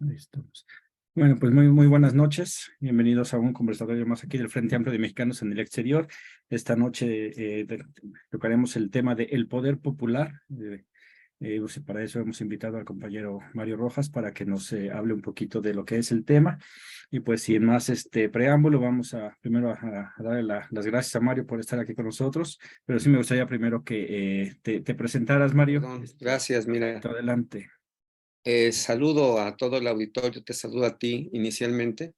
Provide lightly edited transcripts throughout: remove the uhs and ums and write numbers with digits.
Ahí estamos. Bueno, pues muy buenas noches. Bienvenidos a un conversatorio más aquí del Frente Amplio de Mexicanos en el Exterior. Esta noche tocaremos el tema de el poder popular. Pues, para eso hemos invitado al compañero Mario Rojas para que nos hable un poquito de lo que es el tema. Y pues sin más preámbulo, vamos a primero a darle las gracias a Mario por estar aquí con nosotros. Pero sí me gustaría primero que te presentaras, Mario. Perdón, gracias, mira. Adelante. Saludo a todo el auditorio, te saludo a ti inicialmente.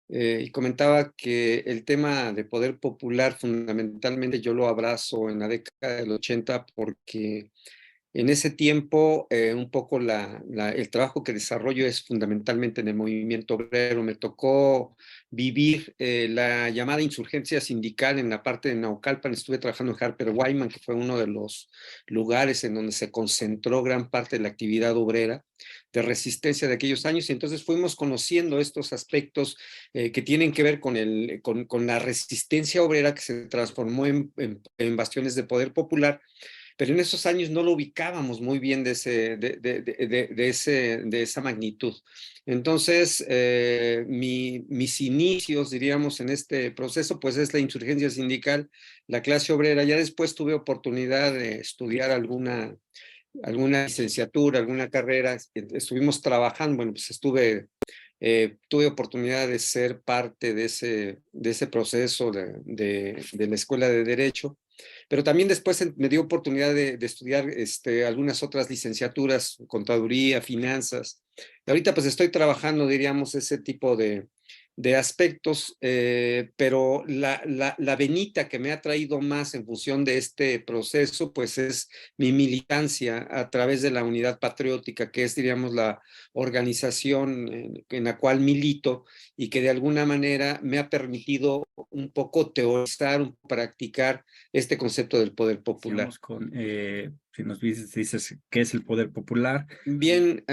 Y comentaba que el tema de poder popular fundamentalmente yo lo abrazo en la década del 80 porque en ese tiempo un poco el trabajo que desarrollo es fundamentalmente en el movimiento obrero. Me tocó vivir la llamada insurgencia sindical en la parte de Naucalpan. Estuve trabajando en Harper Wyman, que fue uno de los lugares en donde se concentró gran parte de la actividad obrera de resistencia de aquellos años, y entonces fuimos conociendo estos aspectos que tienen que ver con la resistencia obrera que se transformó en bastiones de poder popular, pero en esos años no lo ubicábamos muy bien de esa magnitud. Entonces, mis inicios, diríamos, en este proceso, pues es la insurgencia sindical, la clase obrera. Ya después tuve oportunidad de estudiar alguna licenciatura, alguna carrera, estuvimos trabajando, bueno, pues tuve oportunidad de ser parte de ese proceso de la Escuela de Derecho, pero también después me dio oportunidad de estudiar algunas otras licenciaturas, contaduría, finanzas. Y ahorita pues estoy trabajando, diríamos, ese tipo de aspectos, pero la venita que me ha traído más en función de este proceso, pues es mi militancia a través de la Unidad Patriótica, que es, diríamos, la organización en la cual milito y que de alguna manera me ha permitido un poco teorizar, practicar este concepto del poder popular. Si nos dices qué es el poder popular. Bien,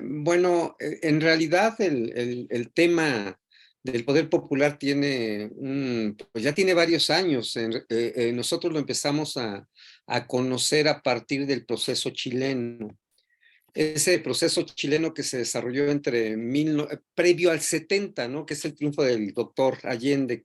bueno, en realidad el tema del poder popular pues ya tiene varios años. Nosotros lo empezamos a conocer a partir del proceso chileno. Ese proceso chileno que se desarrolló previo al 70, ¿no? Que es el triunfo del doctor Allende,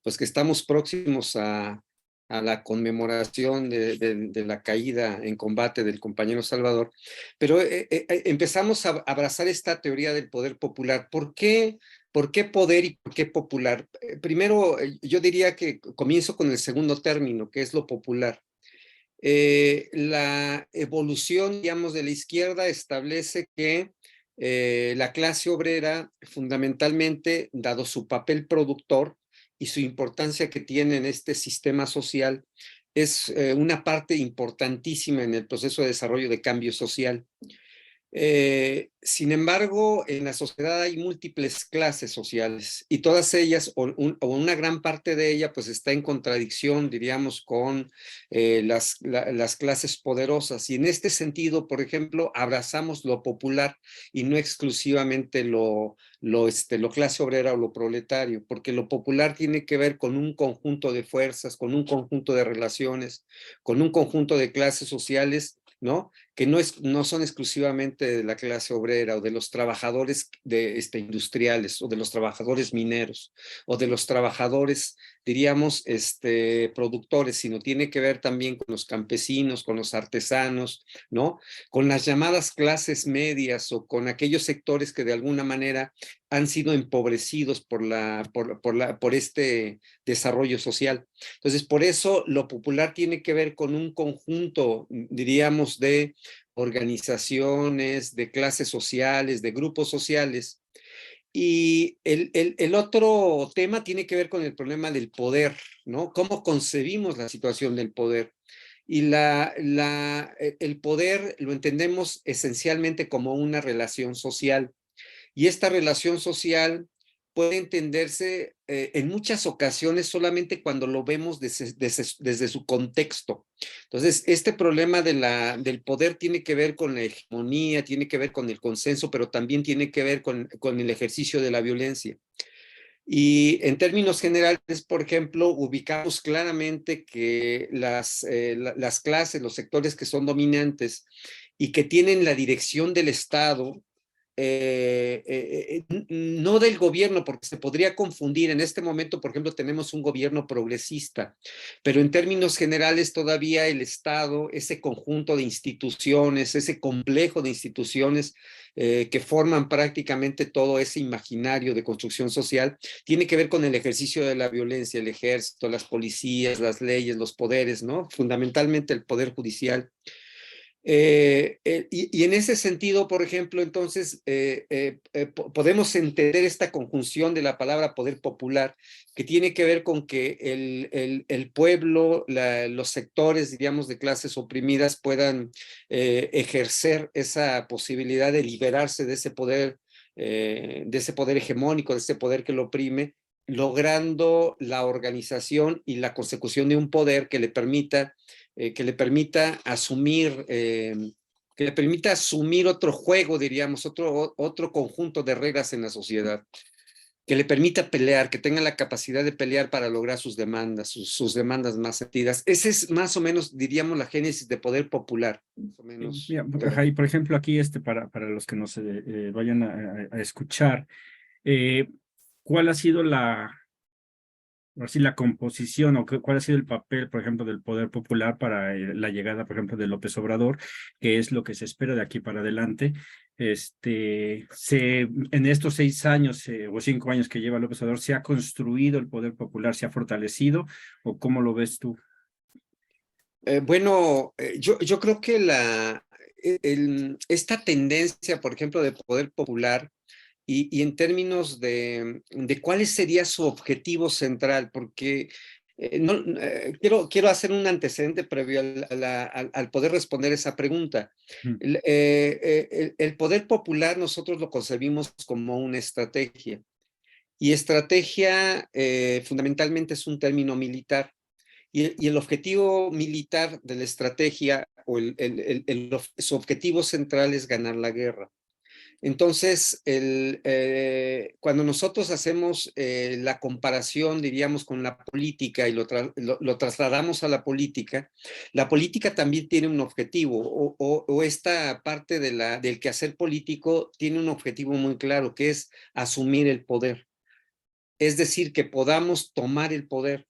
pues que estamos próximos a la conmemoración de la caída en combate del compañero Salvador. Pero empezamos a abrazar esta teoría del poder popular. ¿Por qué? ¿Por qué poder y por qué popular? Primero, yo diría que comienzo con el segundo término, que es lo popular. La evolución, digamos, de la izquierda establece que la clase obrera, fundamentalmente, dado su papel productor y su importancia que tiene en este sistema social, es una parte importantísima en el proceso de desarrollo de cambio social. Sin embargo, en la sociedad hay múltiples clases sociales y todas ellas, o una gran parte de ella, pues está en contradicción, diríamos, con las clases poderosas. Y en este sentido, por ejemplo, abrazamos lo popular y no exclusivamente lo clase obrera o lo proletario, porque lo popular tiene que ver con un conjunto de fuerzas, con un conjunto de relaciones, con un conjunto de clases sociales, ¿no? Que no son exclusivamente de la clase obrera o de los trabajadores industriales o de los trabajadores mineros o de los trabajadores, diríamos, productores, sino tiene que ver también con los campesinos, con los artesanos, ¿no? Con las llamadas clases medias o con aquellos sectores que de alguna manera han sido empobrecidos por este desarrollo social. Entonces, por eso lo popular tiene que ver con un conjunto, diríamos, de organizaciones, de clases sociales, de grupos sociales. Y el otro tema tiene que ver con el problema del poder, ¿no? ¿Cómo concebimos la situación del poder? Y el poder lo entendemos esencialmente como una relación social. Y esta relación social puede entenderse en muchas ocasiones solamente cuando lo vemos desde su contexto. Entonces, este problema del poder tiene que ver con la hegemonía, tiene que ver con el consenso, pero también tiene que ver con el ejercicio de la violencia. Y en términos generales, por ejemplo, ubicamos claramente que las clases, los sectores que son dominantes y que tienen la dirección del Estado, no del gobierno, porque se podría confundir. En este momento, por ejemplo, tenemos un gobierno progresista, pero en términos generales todavía el Estado, ese conjunto de instituciones, ese complejo de instituciones que forman prácticamente todo ese imaginario de construcción social, tiene que ver con el ejercicio de la violencia, el ejército, las policías, las leyes, los poderes, ¿no? Fundamentalmente el poder judicial. Y en ese sentido, por ejemplo, entonces podemos entender esta conjunción de la palabra poder popular, que tiene que ver con que el pueblo, los sectores, diríamos, de clases oprimidas puedan ejercer esa posibilidad de liberarse de ese poder hegemónico, de ese poder que lo oprime, logrando la organización y la consecución de un poder que le permita asumir, otro juego, diríamos, otro conjunto de reglas en la sociedad, que le permita pelear, que tenga la capacidad de pelear para lograr sus demandas, sus demandas más sentidas. Ese es más o menos, diríamos, la génesis de poder popular. Más o menos. Mira, ajá, y por ejemplo, aquí para los que nos vayan a escuchar, eh, ¿cuál ha sido así la composición o cuál ha sido el papel, por ejemplo, del poder popular para la llegada, por ejemplo, de López Obrador, que es lo que se espera de aquí para adelante? En estos 6 años o 5 años que lleva López Obrador, ¿se ha construido el poder popular, se ha fortalecido o cómo lo ves tú? Bueno, yo creo que esta tendencia, por ejemplo, de poder popular y en términos de cuál sería su objetivo central, porque quiero hacer un antecedente previo al poder responder esa pregunta. Mm. El poder popular nosotros lo concebimos como una estrategia, y estrategia fundamentalmente es un término militar. Y el objetivo militar de la estrategia o su objetivo central es ganar la guerra. Entonces, cuando nosotros hacemos la comparación, diríamos, con la política y lo trasladamos a la política también tiene un objetivo, o esta parte del quehacer político tiene un objetivo muy claro, que es asumir el poder. Es decir, que podamos tomar el poder.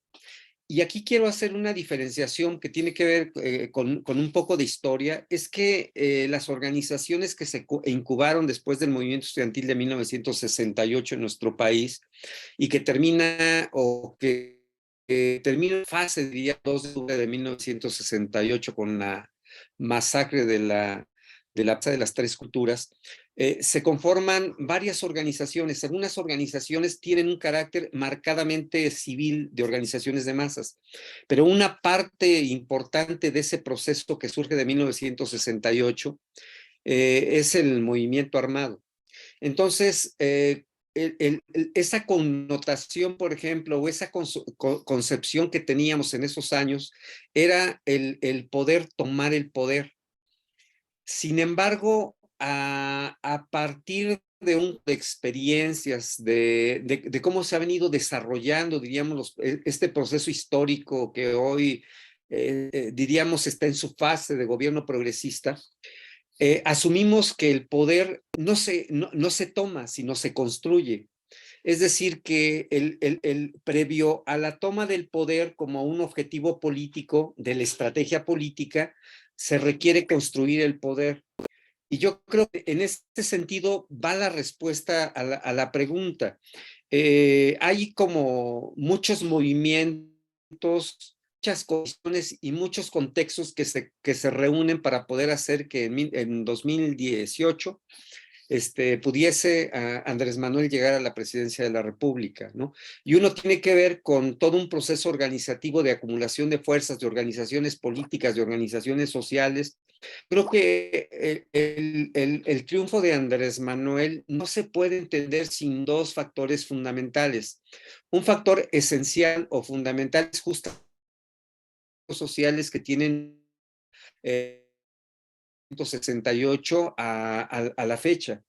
Y aquí quiero hacer una diferenciación que tiene que ver con un poco de historia. Es que las organizaciones que se incubaron después del movimiento estudiantil de 1968 en nuestro país y que termina en fase, diría, 2 de octubre de 1968 con la masacre de la Plaza de las Tres Culturas, se conforman varias organizaciones. Algunas organizaciones tienen un carácter marcadamente civil, de organizaciones de masas, pero una parte importante de ese proceso que surge de 1968 es el movimiento armado. Entonces, esa connotación, por ejemplo, o esa concepción que teníamos en esos años era el poder tomar el poder. Sin embargo, a partir de experiencias, de cómo se ha venido desarrollando, diríamos, este proceso histórico que hoy, diríamos, está en su fase de gobierno progresista, asumimos que el poder no se toma, sino se construye. Es decir, que previo a la toma del poder como un objetivo político, de la estrategia política, se requiere construir el poder. Y yo creo que en este sentido va la respuesta a la pregunta. Hay como muchos movimientos, muchas condiciones y muchos contextos que se reúnen para poder hacer que en 2018 pudiese Andrés Manuel llegar a la presidencia de la República, ¿no? Y uno tiene que ver con todo un proceso organizativo de acumulación de fuerzas, de organizaciones políticas, de organizaciones sociales. Creo que el triunfo de Andrés Manuel no se puede entender sin dos factores fundamentales. Un factor esencial o fundamental es justamente los sociales que tienen 68 a la fecha.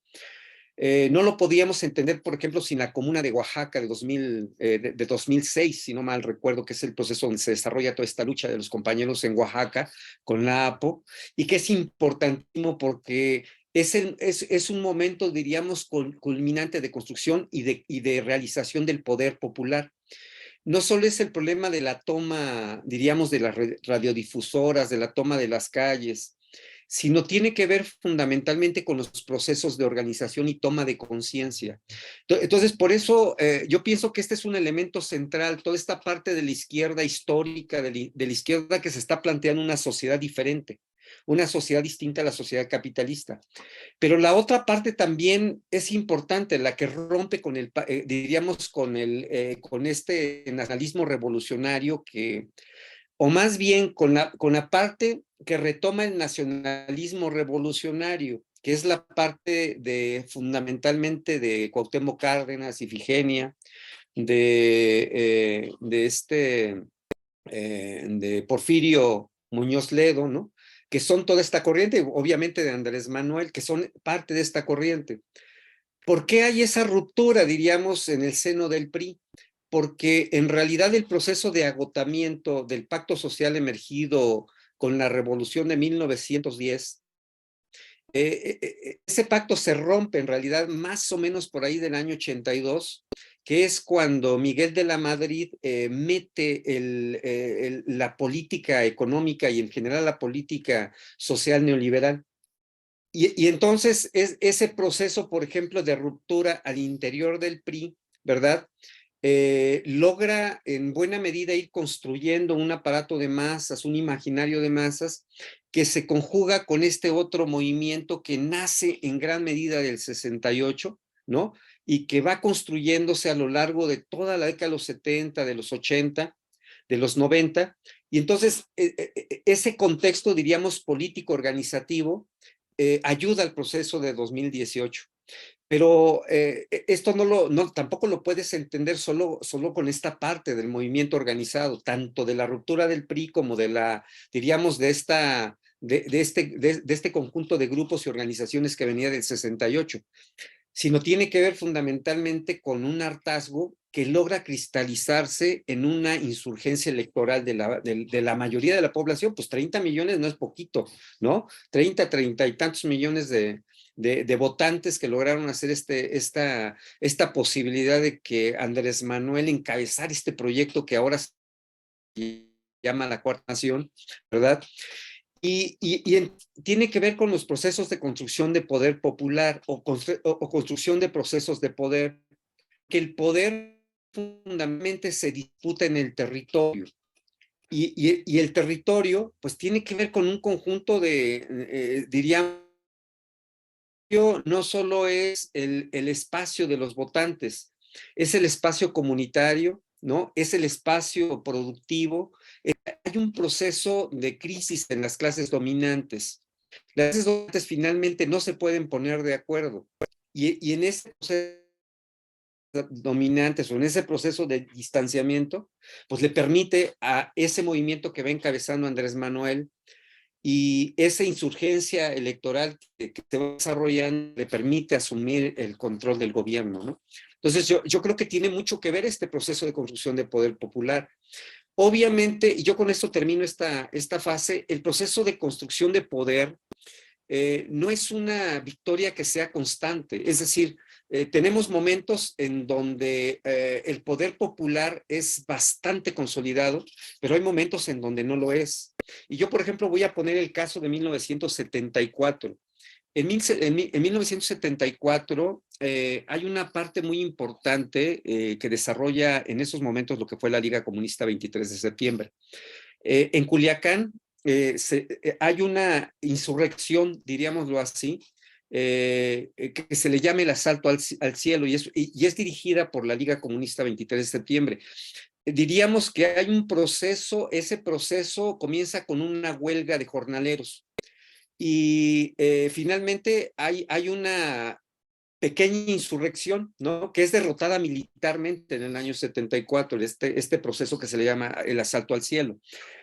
No lo podíamos entender, por ejemplo, sin la Comuna de Oaxaca de 2006, si no mal recuerdo, que es el proceso donde se desarrolla toda esta lucha de los compañeros en Oaxaca con la APO, y que es importantísimo porque es un momento, diríamos, culminante de construcción y de realización del poder popular. No solo es el problema de la toma, diríamos, de las radiodifusoras, de la toma de las calles, sino tiene que ver fundamentalmente con los procesos de organización y toma de conciencia. Entonces, por eso yo pienso que este es un elemento central, toda esta parte de la izquierda histórica, de la izquierda que se está planteando una sociedad diferente, una sociedad distinta a la sociedad capitalista. Pero la otra parte también es importante, la que rompe con diríamos, con este nacionalismo revolucionario que, o más bien con la parte que retoma el nacionalismo revolucionario, que es la parte fundamentalmente de Cuauhtémoc Cárdenas, Ifigenia, de Porfirio Muñoz Ledo, ¿no? Que son toda esta corriente, obviamente de Andrés Manuel, que son parte de esta corriente. ¿Por qué hay esa ruptura, diríamos, en el seno del PRI? Porque en realidad el proceso de agotamiento del pacto social emergido con la revolución de 1910, ese pacto se rompe en realidad más o menos por ahí del año 82, que es cuando Miguel de la Madrid mete la política económica y en general la política social neoliberal. Y entonces ese proceso, por ejemplo, de ruptura al interior del PRI, ¿verdad? Logra en buena medida ir construyendo un aparato de masas, un imaginario de masas, que se conjuga con este otro movimiento que nace en gran medida del 68, ¿no? Y que va construyéndose a lo largo de toda la década de los 70, de los 80, de los 90. Y entonces ese contexto, diríamos, político organizativo, ayuda al proceso de 2018. Pero esto tampoco lo puedes entender solo con esta parte del movimiento organizado, tanto de la ruptura del PRI como diríamos, de este conjunto de grupos y organizaciones que venía del 68, sino tiene que ver fundamentalmente con un hartazgo que logra cristalizarse en una insurgencia electoral de la mayoría de la población. Pues 30 millones no es poquito, ¿no? 30 y tantos millones de votantes que lograron hacer esta posibilidad de que Andrés Manuel encabezara este proyecto que ahora se llama la Cuarta Nación, ¿verdad? Tiene que ver con los procesos de construcción de poder popular o construcción de procesos de poder, que el poder fundamentalmente se disputa en el territorio. Y el territorio, pues tiene que ver con un conjunto diríamos, no solo es el espacio de los votantes, es el espacio comunitario, ¿no? Es el espacio productivo. Hay un proceso de crisis en las clases dominantes. Las clases dominantes finalmente no se pueden poner de acuerdo. Y en ese proceso dominantes o en ese proceso de distanciamiento, pues le permite a ese movimiento que va encabezando Andrés Manuel y esa insurgencia electoral que se va desarrollando le permite asumir el control del gobierno, ¿no? Entonces yo creo que tiene mucho que ver este proceso de construcción de poder popular. Obviamente, y yo con esto termino esta fase, el proceso de construcción de poder no es una victoria que sea constante, es decir, tenemos momentos en donde el poder popular es bastante consolidado, pero hay momentos en donde no lo es. Y yo, por ejemplo, voy a poner el caso de 1974. En 1974 hay una parte muy importante que desarrolla en esos momentos lo que fue la Liga Comunista 23 de septiembre. En Culiacán hay una insurrección, diríamoslo así, que se le llama el asalto al cielo y es dirigida por la Liga Comunista 23 de septiembre. Diríamos que hay un proceso, ese proceso comienza con una huelga de jornaleros y finalmente hay una pequeña insurrección, ¿no? Que es derrotada militarmente en el año 74, este proceso que se le llama el asalto al cielo.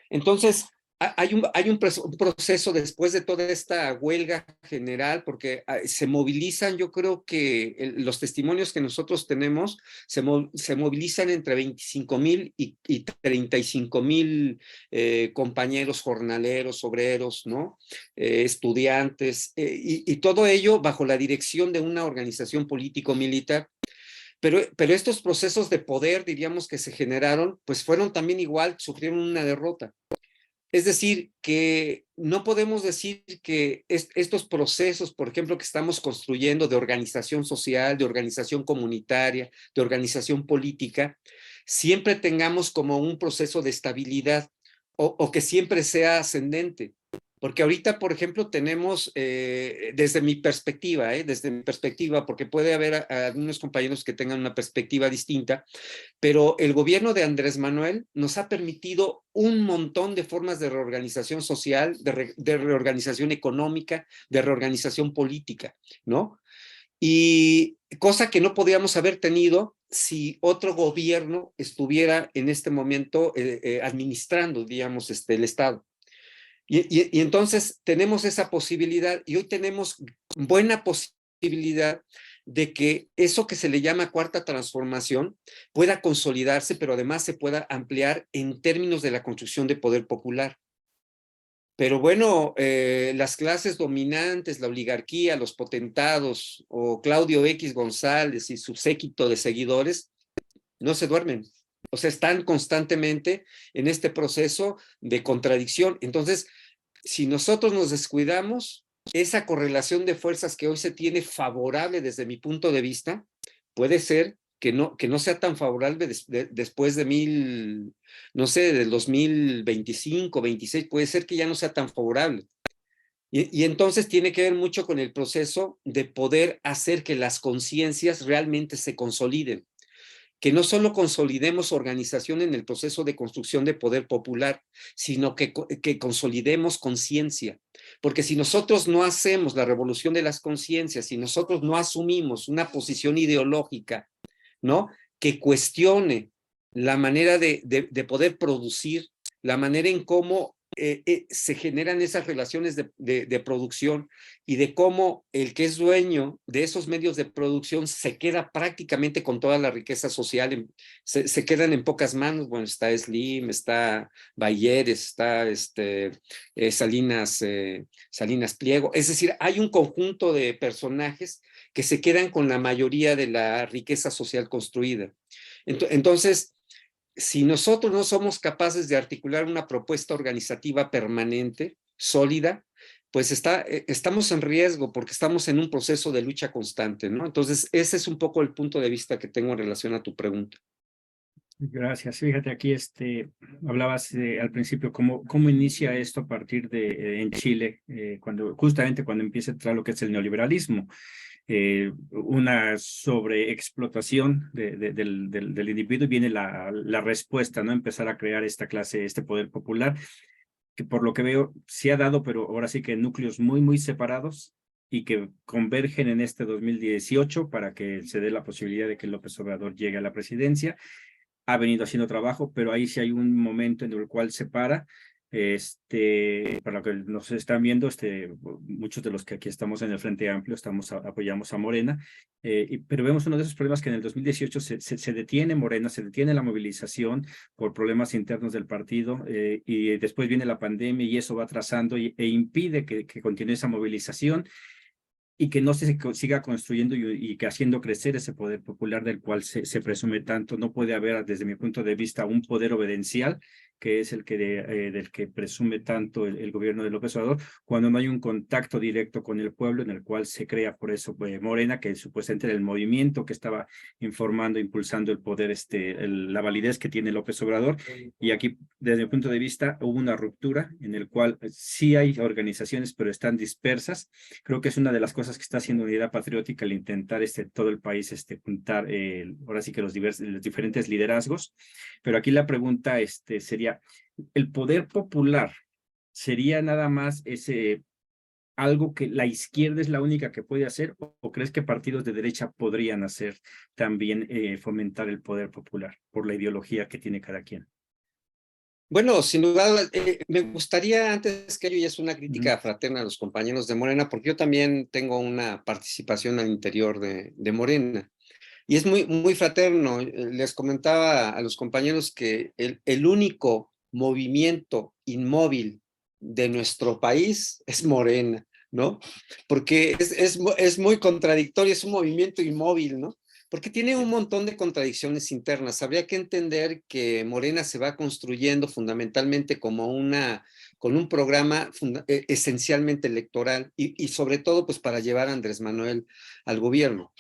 Entonces, hay un proceso después de toda esta huelga general, porque se movilizan, yo creo que los testimonios que nosotros tenemos se movilizan entre 25,000 y 35,000 compañeros jornaleros, obreros, ¿no? Estudiantes, y todo ello bajo la dirección de una organización político-militar. Pero estos procesos de poder, diríamos, que se generaron, pues fueron también igual, sufrieron una derrota. Es decir, que no podemos decir que estos procesos, por ejemplo, que estamos construyendo de organización social, de organización comunitaria, de organización política, siempre tengamos como un proceso de estabilidad o que siempre sea ascendente. Porque ahorita, por ejemplo, tenemos, desde mi perspectiva, porque puede haber algunos compañeros que tengan una perspectiva distinta, pero el gobierno de Andrés Manuel nos ha permitido un montón de formas de reorganización social, de reorganización económica, de reorganización política, ¿no? Y cosa que no podríamos haber tenido si otro gobierno estuviera en este momento administrando, digamos, el Estado. Y entonces tenemos esa posibilidad y hoy tenemos buena posibilidad de que eso que se le llama cuarta transformación pueda consolidarse, pero además se pueda ampliar en términos de la construcción de poder popular. Pero bueno, las clases dominantes, la oligarquía, los potentados o Claudio X González y su séquito de seguidores no se duermen. O sea, están constantemente en este proceso de contradicción. Entonces, si nosotros nos descuidamos, esa correlación de fuerzas que hoy se tiene favorable desde mi punto de vista, puede ser que no sea tan favorable después de no sé, del 2025, 26, puede ser que ya no sea tan favorable. Y entonces tiene que ver mucho con el proceso de poder hacer que las conciencias realmente se consoliden, que no solo consolidemos organización en el proceso de construcción de poder popular, sino que consolidemos conciencia. Porque si nosotros no hacemos la revolución de las conciencias, si nosotros no asumimos una posición ideológica, ¿no? Que cuestione la manera de poder producir, la manera en cómo se generan esas relaciones de producción y de cómo el que es dueño de esos medios de producción se queda prácticamente con toda la riqueza social, se quedan en pocas manos. Bueno, está Slim, está Bayeres, está Salinas Pliego, es decir, hay un conjunto de personajes que se quedan con la mayoría de la riqueza social construida. Entonces, si nosotros no somos capaces de articular una propuesta organizativa permanente, sólida, pues estamos en riesgo porque estamos en un proceso de lucha constante, ¿no? Entonces, ese es un poco el punto de vista que tengo en relación a tu pregunta. Gracias. Fíjate, aquí hablabas al principio cómo inicia esto a partir de en Chile, justamente cuando empieza a entrar lo que es el neoliberalismo. Una sobreexplotación del individuo, y viene la respuesta, ¿no? Empezar a crear esta clase, este poder popular, que por lo que veo se ha dado, pero ahora sí que en núcleos muy, muy separados y que convergen en este 2018 para que se dé la posibilidad de que López Obrador llegue a la presidencia. Ha venido haciendo trabajo, pero ahí sí hay un momento en el cual se para. Para lo que nos están viendo, muchos de los que aquí estamos en el Frente Amplio apoyamos a Morena, pero vemos uno de esos problemas que en el 2018 se detiene Morena, se detiene la movilización por problemas internos del partido, y después viene la pandemia y eso va atrasando e impide que continúe esa movilización y que no se siga construyendo y que haciendo crecer ese poder popular del cual se presume tanto. No puede haber, desde mi punto de vista, un poder obedencial, que es del que presume tanto el gobierno de López Obrador, cuando no hay un contacto directo con el pueblo, en el cual se crea por eso Morena, que supuestamente era el movimiento que estaba informando, impulsando el poder, la validez que tiene López Obrador. Y aquí, desde mi punto de vista, hubo una ruptura en el cual sí hay organizaciones, pero están dispersas. Creo que es una de las cosas que está haciendo Unidad Patriótica al intentar todo el país juntar, ahora sí que los diferentes liderazgos. Pero aquí la pregunta sería, ¿el poder popular sería nada más algo que la izquierda es la única que puede hacer, o crees que partidos de derecha podrían hacer también fomentar el poder popular por la ideología que tiene cada quien? Bueno, sin duda, me gustaría antes que ello, y es una Ujú, crítica fraterna a los compañeros de Morena, porque yo también tengo una participación al interior de Morena. Y es muy, muy fraterno. Les comentaba a los compañeros que el único movimiento inmóvil de nuestro país es Morena, ¿no? Porque es muy contradictorio, es un movimiento inmóvil, ¿no? Porque tiene un montón de contradicciones internas. Habría que entender que Morena se va construyendo fundamentalmente como con un programa esencialmente electoral y sobre todo pues para llevar a Andrés Manuel al gobierno.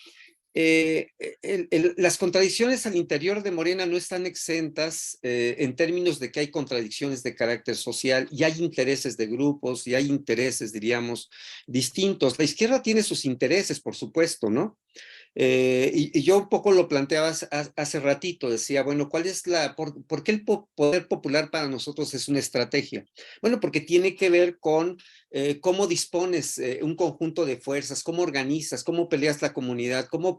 Las contradicciones al interior de Morena no están exentas en términos de que hay contradicciones de carácter social y hay intereses de grupos y hay intereses, diríamos, distintos. La izquierda tiene sus intereses, por supuesto, ¿no? Y yo un poco lo planteaba hace ratito, decía, bueno, ¿cuál es por qué el poder popular para nosotros es una estrategia? Bueno, porque tiene que ver con cómo dispones un conjunto de fuerzas, cómo organizas, cómo peleas la comunidad, cómo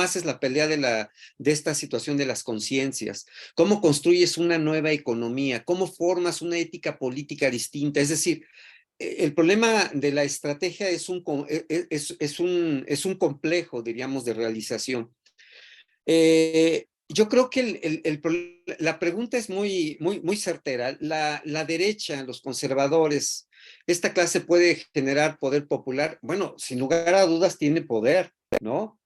haces la pelea de esta situación de las conciencias, cómo construyes una nueva economía, cómo formas una ética política distinta, es decir, el problema de la estrategia es un complejo, diríamos, de realización. Yo creo que la pregunta es muy, muy, muy certera. La derecha, los conservadores, ¿esta clase puede generar poder popular? Bueno, sin lugar a dudas tiene poder, ¿no?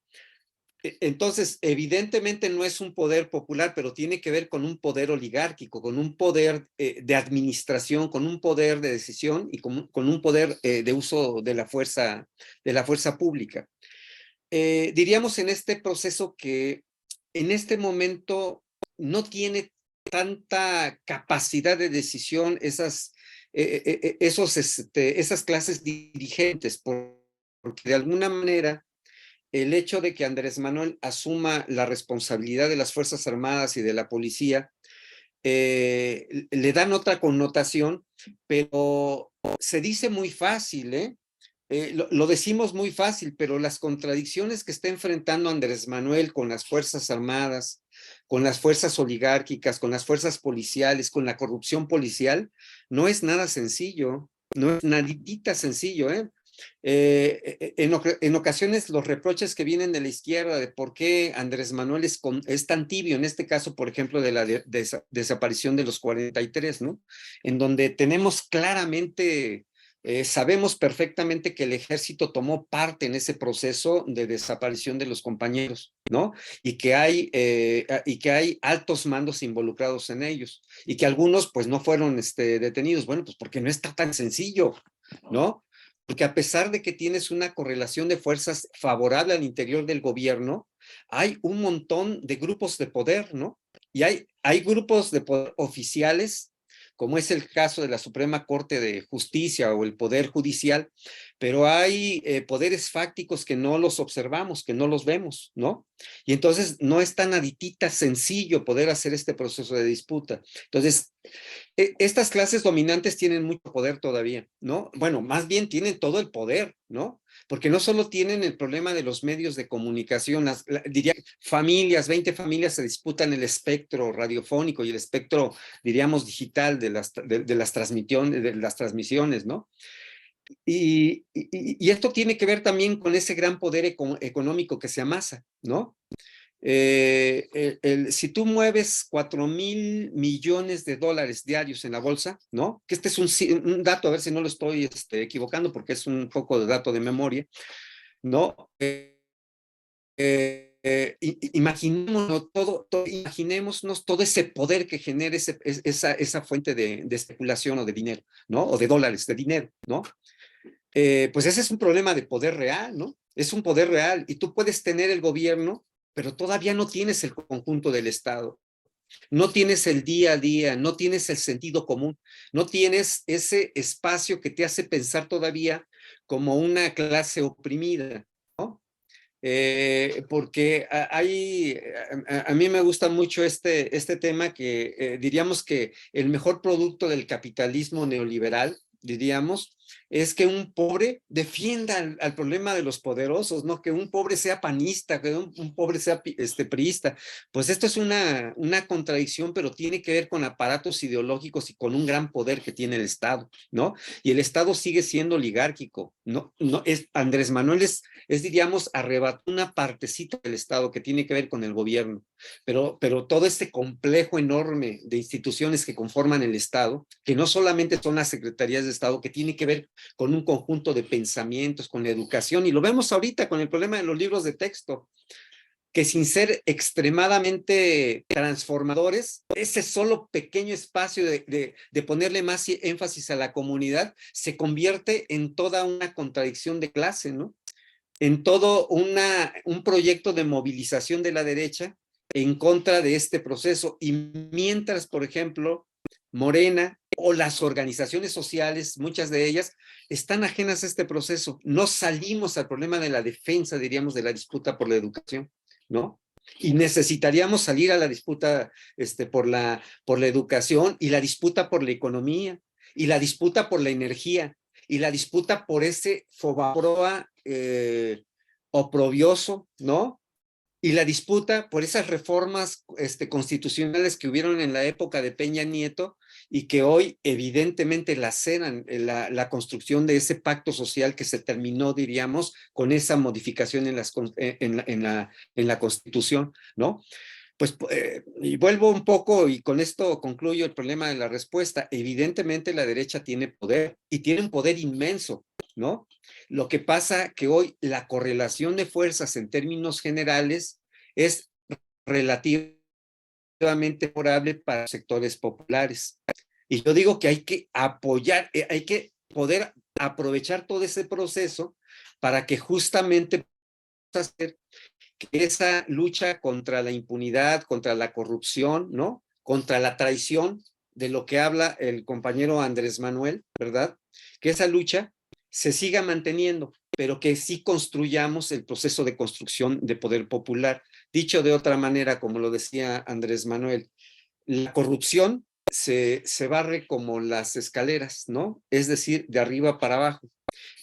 Entonces, evidentemente no es un poder popular, pero tiene que ver con un poder oligárquico, con un poder de administración, con un poder de decisión y con un poder de uso de la fuerza pública. Diríamos en este proceso que en este momento no tiene tanta capacidad de decisión esas clases dirigentes, porque de alguna manera el hecho de que Andrés Manuel asuma la responsabilidad de las Fuerzas Armadas y de la policía le dan otra connotación, pero se dice muy fácil, ¿eh? Lo decimos muy fácil, pero las contradicciones que está enfrentando Andrés Manuel con las Fuerzas Armadas, con las fuerzas oligárquicas, con las fuerzas policiales, con la corrupción policial, no es nada sencillo, no es nadita sencillo, ¿eh? En ocasiones los reproches que vienen de la izquierda de por qué Andrés Manuel es tan tibio, en este caso, por ejemplo, de la desaparición de los 43, ¿no? En donde tenemos claramente, sabemos perfectamente que el ejército tomó parte en ese proceso de desaparición de los compañeros, ¿no? Y que hay altos mandos involucrados en ellos y que algunos pues no fueron detenidos. Bueno, pues porque no está tan sencillo, ¿no? Porque a pesar de que tienes una correlación de fuerzas favorable al interior del gobierno, hay un montón de grupos de poder, ¿no? Y hay grupos de poder oficiales, como es el caso de la Suprema Corte de Justicia o el Poder Judicial, pero hay poderes fácticos que no los observamos, que no los vemos, ¿no? Y entonces no es tan aditita sencillo poder hacer este proceso de disputa. Entonces, estas clases dominantes tienen mucho poder todavía, ¿no? Bueno, más bien tienen todo el poder, ¿no? Porque no solo tienen el problema de los medios de comunicación, diría familias, 20 familias se disputan el espectro radiofónico y el espectro, diríamos, digital de las transmisiones, ¿no? Y esto tiene que ver también con ese gran poder económico que se amasa, ¿no? Si tú mueves 4.000 millones de dólares diarios en la bolsa, ¿no? Que este es un dato, a ver si no lo estoy equivocando, porque es un poco de dato de memoria, ¿no? Imaginémonos todo ese poder que genera esa fuente de especulación o de dinero, ¿no? O de dólares, de dinero, ¿no? Pues ese es un problema de poder real, ¿no? Es un poder real y tú puedes tener el gobierno, pero todavía no tienes el conjunto del Estado, no tienes el día a día, no tienes el sentido común, no tienes ese espacio que te hace pensar todavía como una clase oprimida, ¿no? Porque a mí me gusta mucho este tema que diríamos que el mejor producto del capitalismo neoliberal, diríamos, es que un pobre defienda al problema de los poderosos, no que un pobre sea panista, que un pobre sea priista. Pues esto es una contradicción, pero tiene que ver con aparatos ideológicos y con un gran poder que tiene el Estado, ¿no? Y el Estado sigue siendo oligárquico, ¿no? Andrés Manuel diríamos, arrebató una partecita del Estado que tiene que ver con el gobierno, pero todo este complejo enorme de instituciones que conforman el Estado, que no solamente son las secretarías de Estado, que tiene que ver con un conjunto de pensamientos, con la educación, y lo vemos ahorita con el problema de los libros de texto, que sin ser extremadamente transformadores, ese solo pequeño espacio de ponerle más énfasis a la comunidad se convierte en toda una contradicción de clase, ¿no? En todo un proyecto de movilización de la derecha en contra de este proceso. Y mientras, por ejemplo, Morena o las organizaciones sociales, muchas de ellas, están ajenas a este proceso. No salimos al problema de la defensa, diríamos, de la disputa por la educación, ¿no? Y necesitaríamos salir a la disputa por la educación y la disputa por la economía y la disputa por la energía y la disputa por ese fobaproa oprobioso, ¿no? Y la disputa por esas reformas constitucionales que hubieron en la época de Peña Nieto y que hoy evidentemente laceran la construcción de ese pacto social que se terminó, diríamos, con esa modificación en la Constitución, ¿no? Pues, y vuelvo un poco y con esto concluyo el problema de la respuesta. Evidentemente la derecha tiene poder y tiene un poder inmenso, ¿no? Lo que pasa que hoy la correlación de fuerzas en términos generales es relativamente favorable para sectores populares. Y yo digo que hay que apoyar, hay que poder aprovechar todo ese proceso para que justamente hacer que esa lucha contra la impunidad, contra la corrupción, ¿no? Contra la traición, de lo que habla el compañero Andrés Manuel, ¿verdad? Que esa lucha se siga manteniendo, pero que sí construyamos el proceso de construcción de poder popular. Dicho de otra manera, como lo decía Andrés Manuel, la corrupción se barre como las escaleras, ¿no? Es decir, de arriba para abajo.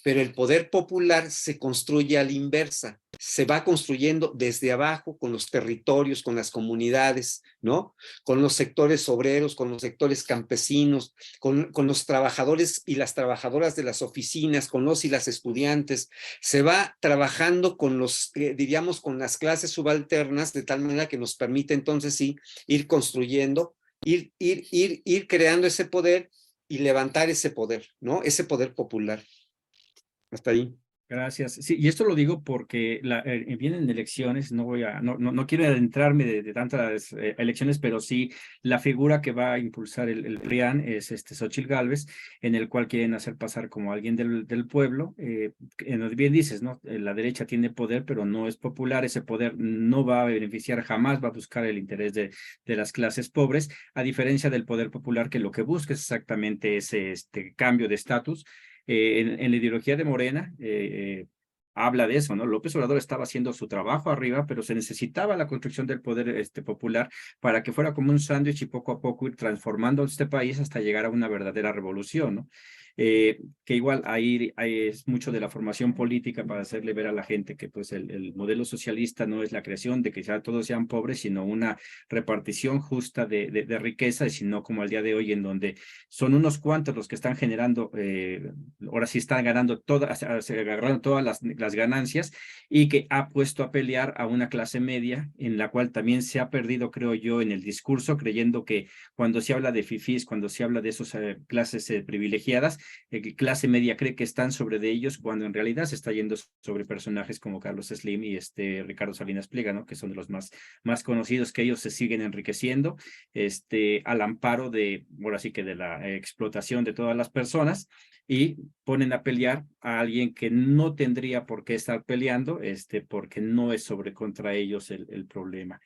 Pero el poder popular se construye a la inversa, se va construyendo desde abajo con los territorios, con las comunidades, ¿no? Con los sectores obreros, con los sectores campesinos, con los trabajadores y las trabajadoras de las oficinas, con los y las estudiantes. Se va trabajando con los, diríamos, con las clases subalternas, de tal manera que nos permite entonces sí ir construyendo, ir creando ese poder y levantar ese poder, ¿no? Ese poder popular. Hasta ahí. Gracias. Sí, y esto lo digo porque vienen elecciones, no quiero adentrarme de tantas elecciones, pero sí la figura que va a impulsar el PRIAN es Xóchitl Gálvez, en el cual quieren hacer pasar como alguien del pueblo. Bien dices, ¿no? La derecha tiene poder, pero no es popular. Ese poder no va a beneficiar jamás, va a buscar el interés de las clases pobres, a diferencia del poder popular, que lo que busca es exactamente ese cambio de estatus. En la ideología de Morena habla de eso, ¿no? López Obrador estaba haciendo su trabajo arriba, pero se necesitaba la construcción del poder popular para que fuera como un sándwich y poco a poco ir transformando este país hasta llegar a una verdadera revolución, ¿no? Que igual ahí es mucho de la formación política para hacerle ver a la gente que pues el modelo socialista no es la creación de que ya todos sean pobres, sino una repartición justa de riqueza, y sino como al día de hoy en donde son unos cuantos los que están generando, ahora sí están ganando agarrando todas las ganancias, y que ha puesto a pelear a una clase media en la cual también se ha perdido, creo yo, en el discurso, creyendo que cuando se habla de fifís, cuando se habla de esas clases privilegiadas, clase media cree que están sobre de ellos, cuando en realidad se está yendo sobre personajes como Carlos Slim y Ricardo Salinas Pliega, ¿no? Que son de los más conocidos, que ellos se siguen enriqueciendo al amparo de, ahora sí que de la explotación de todas las personas, y ponen a pelear a alguien que no tendría por qué estar peleando, porque no es sobre contra ellos el problema.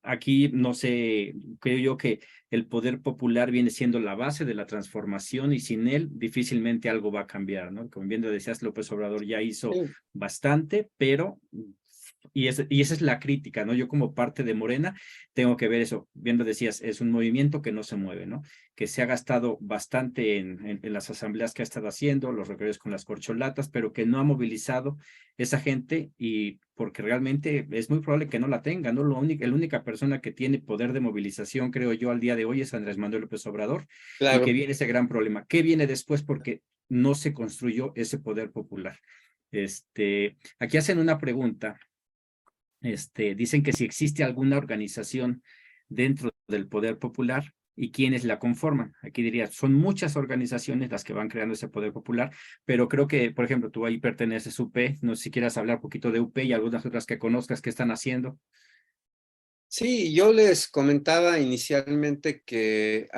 Aquí no sé, creo yo que el poder popular viene siendo la base de la transformación, y sin él difícilmente algo va a cambiar, ¿no? Como bien lo decías, López Obrador ya hizo bastante, pero Y esa es la crítica, ¿no? Yo como parte de Morena tengo que ver eso. Bien lo decías, es un movimiento que no se mueve, ¿no? Que se ha gastado bastante en las asambleas que ha estado haciendo, los recorridos con las corcholatas, pero que no ha movilizado esa gente y porque realmente es muy probable que no la tenga, ¿no? La única persona que tiene poder de movilización, creo yo, al día de hoy es Andrés Manuel López Obrador y que Claro. viene ese gran problema. ¿Qué viene después? Porque no se construyó ese poder popular. Aquí hacen una pregunta, dicen que si existe alguna organización dentro del poder popular y quiénes la conforman. Aquí diría, son muchas organizaciones las que van creando ese poder popular, pero creo que, por ejemplo, tú ahí perteneces a UP, no sé si quieras hablar un poquito de UP y algunas otras que conozcas que están haciendo. Sí, yo les comentaba inicialmente que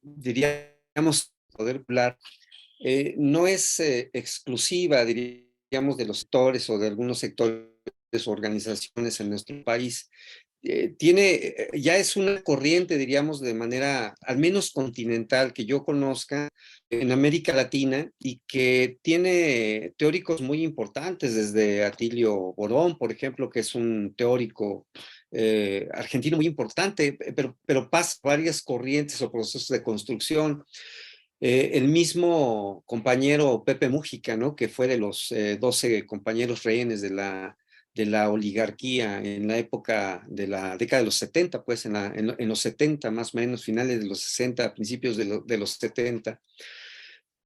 diríamos, poder popular, no es exclusiva, diríamos, de los sectores o de algunos sectores o organizaciones en nuestro país. Ya es una corriente, diríamos, de manera al menos continental que yo conozca en América Latina y que tiene teóricos muy importantes, desde Atilio Borón, por ejemplo, que es un teórico argentino muy importante, pero pasa varias corrientes o procesos de construcción. El mismo compañero Pepe Mújica, ¿no? Que fue de los 12 compañeros rehenes de la oligarquía en la época de la década de los 70, pues en los 70 más o menos, finales de los 60, principios de los 70,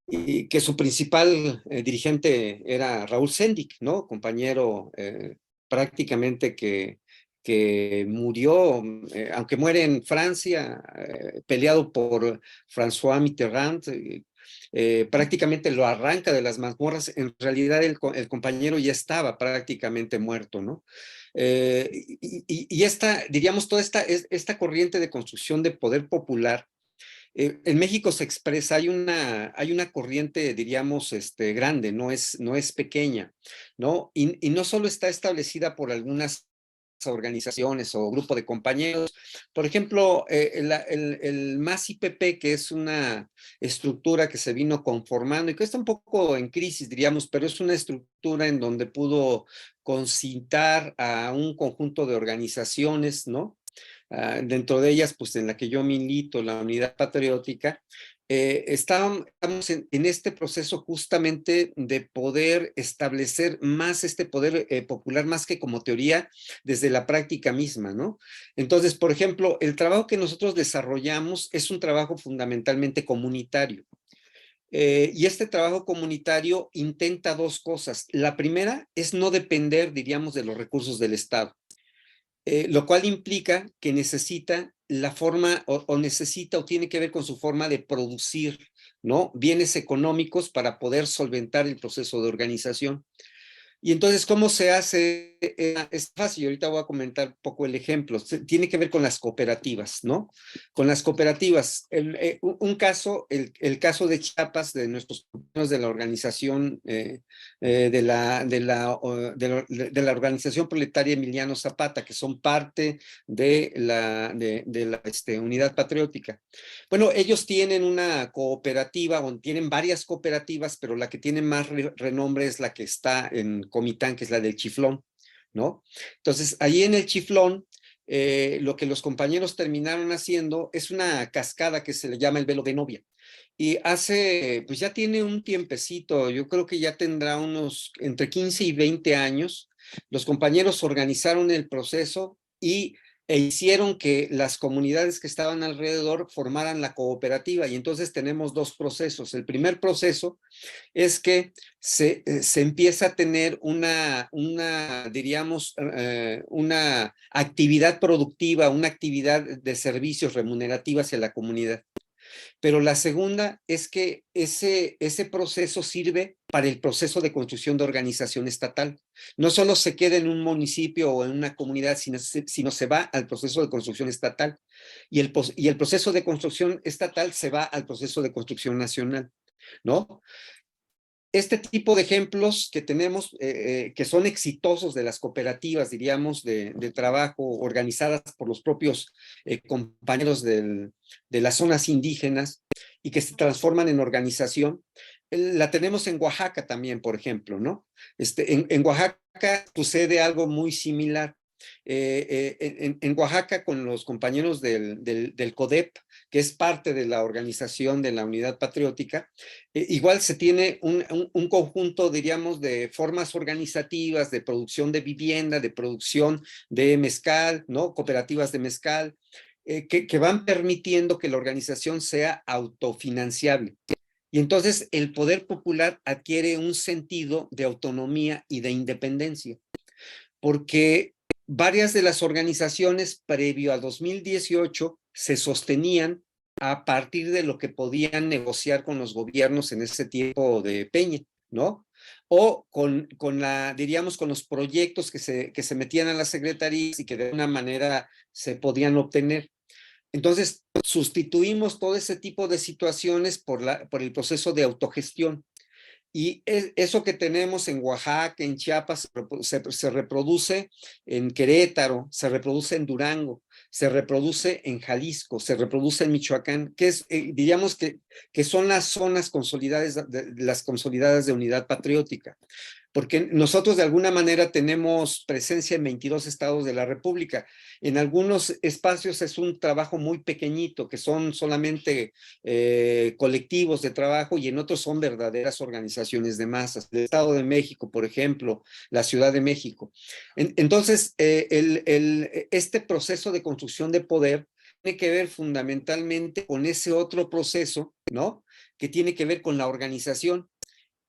y que su principal dirigente era Raúl Sendic, ¿no? Compañero prácticamente que murió, aunque muere en Francia, peleado por François Mitterrand, prácticamente lo arranca de las mazmorras. En realidad el compañero ya estaba prácticamente muerto, ¿no? Diríamos, toda esta corriente de construcción de poder popular, en México se expresa, hay una corriente, diríamos, grande, no es pequeña, ¿no? Y no solo está establecida por algunas organizaciones o grupo de compañeros. Por ejemplo, el MAS IPP, que es una estructura que se vino conformando y que está un poco en crisis, diríamos, pero es una estructura en donde pudo concitar a un conjunto de organizaciones, ¿no? Dentro de ellas, pues en la que yo milito, la Unidad Patriótica, estamos en este proceso justamente de poder establecer más este poder popular, más que como teoría, desde la práctica misma, ¿no? Entonces, por ejemplo, el trabajo que nosotros desarrollamos es un trabajo fundamentalmente comunitario. Y este trabajo comunitario intenta dos cosas. La primera es no depender, diríamos, de los recursos del Estado. Lo cual implica que necesita la forma o necesita o tiene que ver con su forma de producir, ¿no? Bienes económicos para poder solventar el proceso de organización. Y entonces, ¿cómo se hace? Es fácil, ahorita voy a comentar un poco el ejemplo. Tiene que ver con las cooperativas, ¿no? Con las cooperativas. Un caso, el caso de Chiapas, de nuestros compañeros de la organización, de la organización proletaria Emiliano Zapata, que son parte de la Unidad Patriótica. Bueno, ellos tienen una cooperativa, o tienen varias cooperativas, pero la que tiene más renombre es la que está en Comitán, que es la del Chiflón, ¿no? Entonces, ahí en el Chiflón, lo que los compañeros terminaron haciendo es una cascada que se le llama el velo de novia. Y pues ya tiene un tiempecito, yo creo que ya tendrá unos entre 15 y 20 años. Los compañeros organizaron el proceso e hicieron que las comunidades que estaban alrededor formaran la cooperativa. Y entonces tenemos dos procesos. El primer proceso es que se empieza a tener diríamos, una actividad productiva, una actividad de servicios remunerativa hacia la comunidad. Pero la segunda es que ese proceso sirve para el proceso de construcción de organización estatal. No solo se queda en un municipio o en una comunidad, sino se va al proceso de construcción estatal. Y el proceso de construcción estatal se va al proceso de construcción nacional, ¿no? Este tipo de ejemplos que tenemos, que son exitosos de las cooperativas, diríamos, de trabajo organizadas por los propios compañeros de las zonas indígenas y que se transforman en organización, la tenemos en Oaxaca también, por ejemplo, ¿no? En Oaxaca Acá sucede algo muy similar. En Oaxaca, con los compañeros del CODEP, que es parte de la organización de la Unidad Patriótica, igual se tiene un conjunto, diríamos, de formas organizativas de producción de vivienda, de producción de mezcal, ¿no? Cooperativas de mezcal, que van permitiendo que la organización sea autofinanciable. Y entonces el poder popular adquiere un sentido de autonomía y de independencia, porque varias de las organizaciones previo a 2018 se sostenían a partir de lo que podían negociar con los gobiernos en ese tiempo de Peña, ¿no? O diríamos, con los proyectos que se metían a las secretarías y que de alguna manera se podían obtener. Entonces, sustituimos todo ese tipo de situaciones por el proceso de autogestión. Y eso que tenemos en Oaxaca, en Chiapas, se reproduce en Querétaro, se reproduce en Durango, se reproduce en Jalisco, se reproduce en Michoacán, que diríamos que son las zonas consolidadas, las consolidadas de unidad patriótica. Porque nosotros de alguna manera tenemos presencia en 22 estados de la República. En algunos espacios es un trabajo muy pequeñito, que son solamente colectivos de trabajo, y en otros son verdaderas organizaciones de masas. El Estado de México, por ejemplo, la Ciudad de México. Entonces, este proceso de construcción de poder tiene que ver fundamentalmente con ese otro proceso, ¿no? Que tiene que ver con la organización.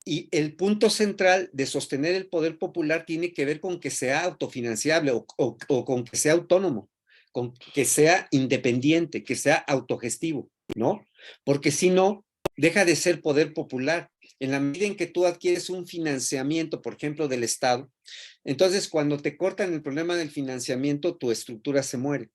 Y el punto central de sostener el poder popular tiene que ver con que sea autofinanciable o con que sea autónomo, con que sea independiente, que sea autogestivo, ¿no? Porque si no, deja de ser poder popular. En la medida en que tú adquieres un financiamiento, por ejemplo, del Estado, entonces cuando te cortan el problema del financiamiento, tu estructura se muere.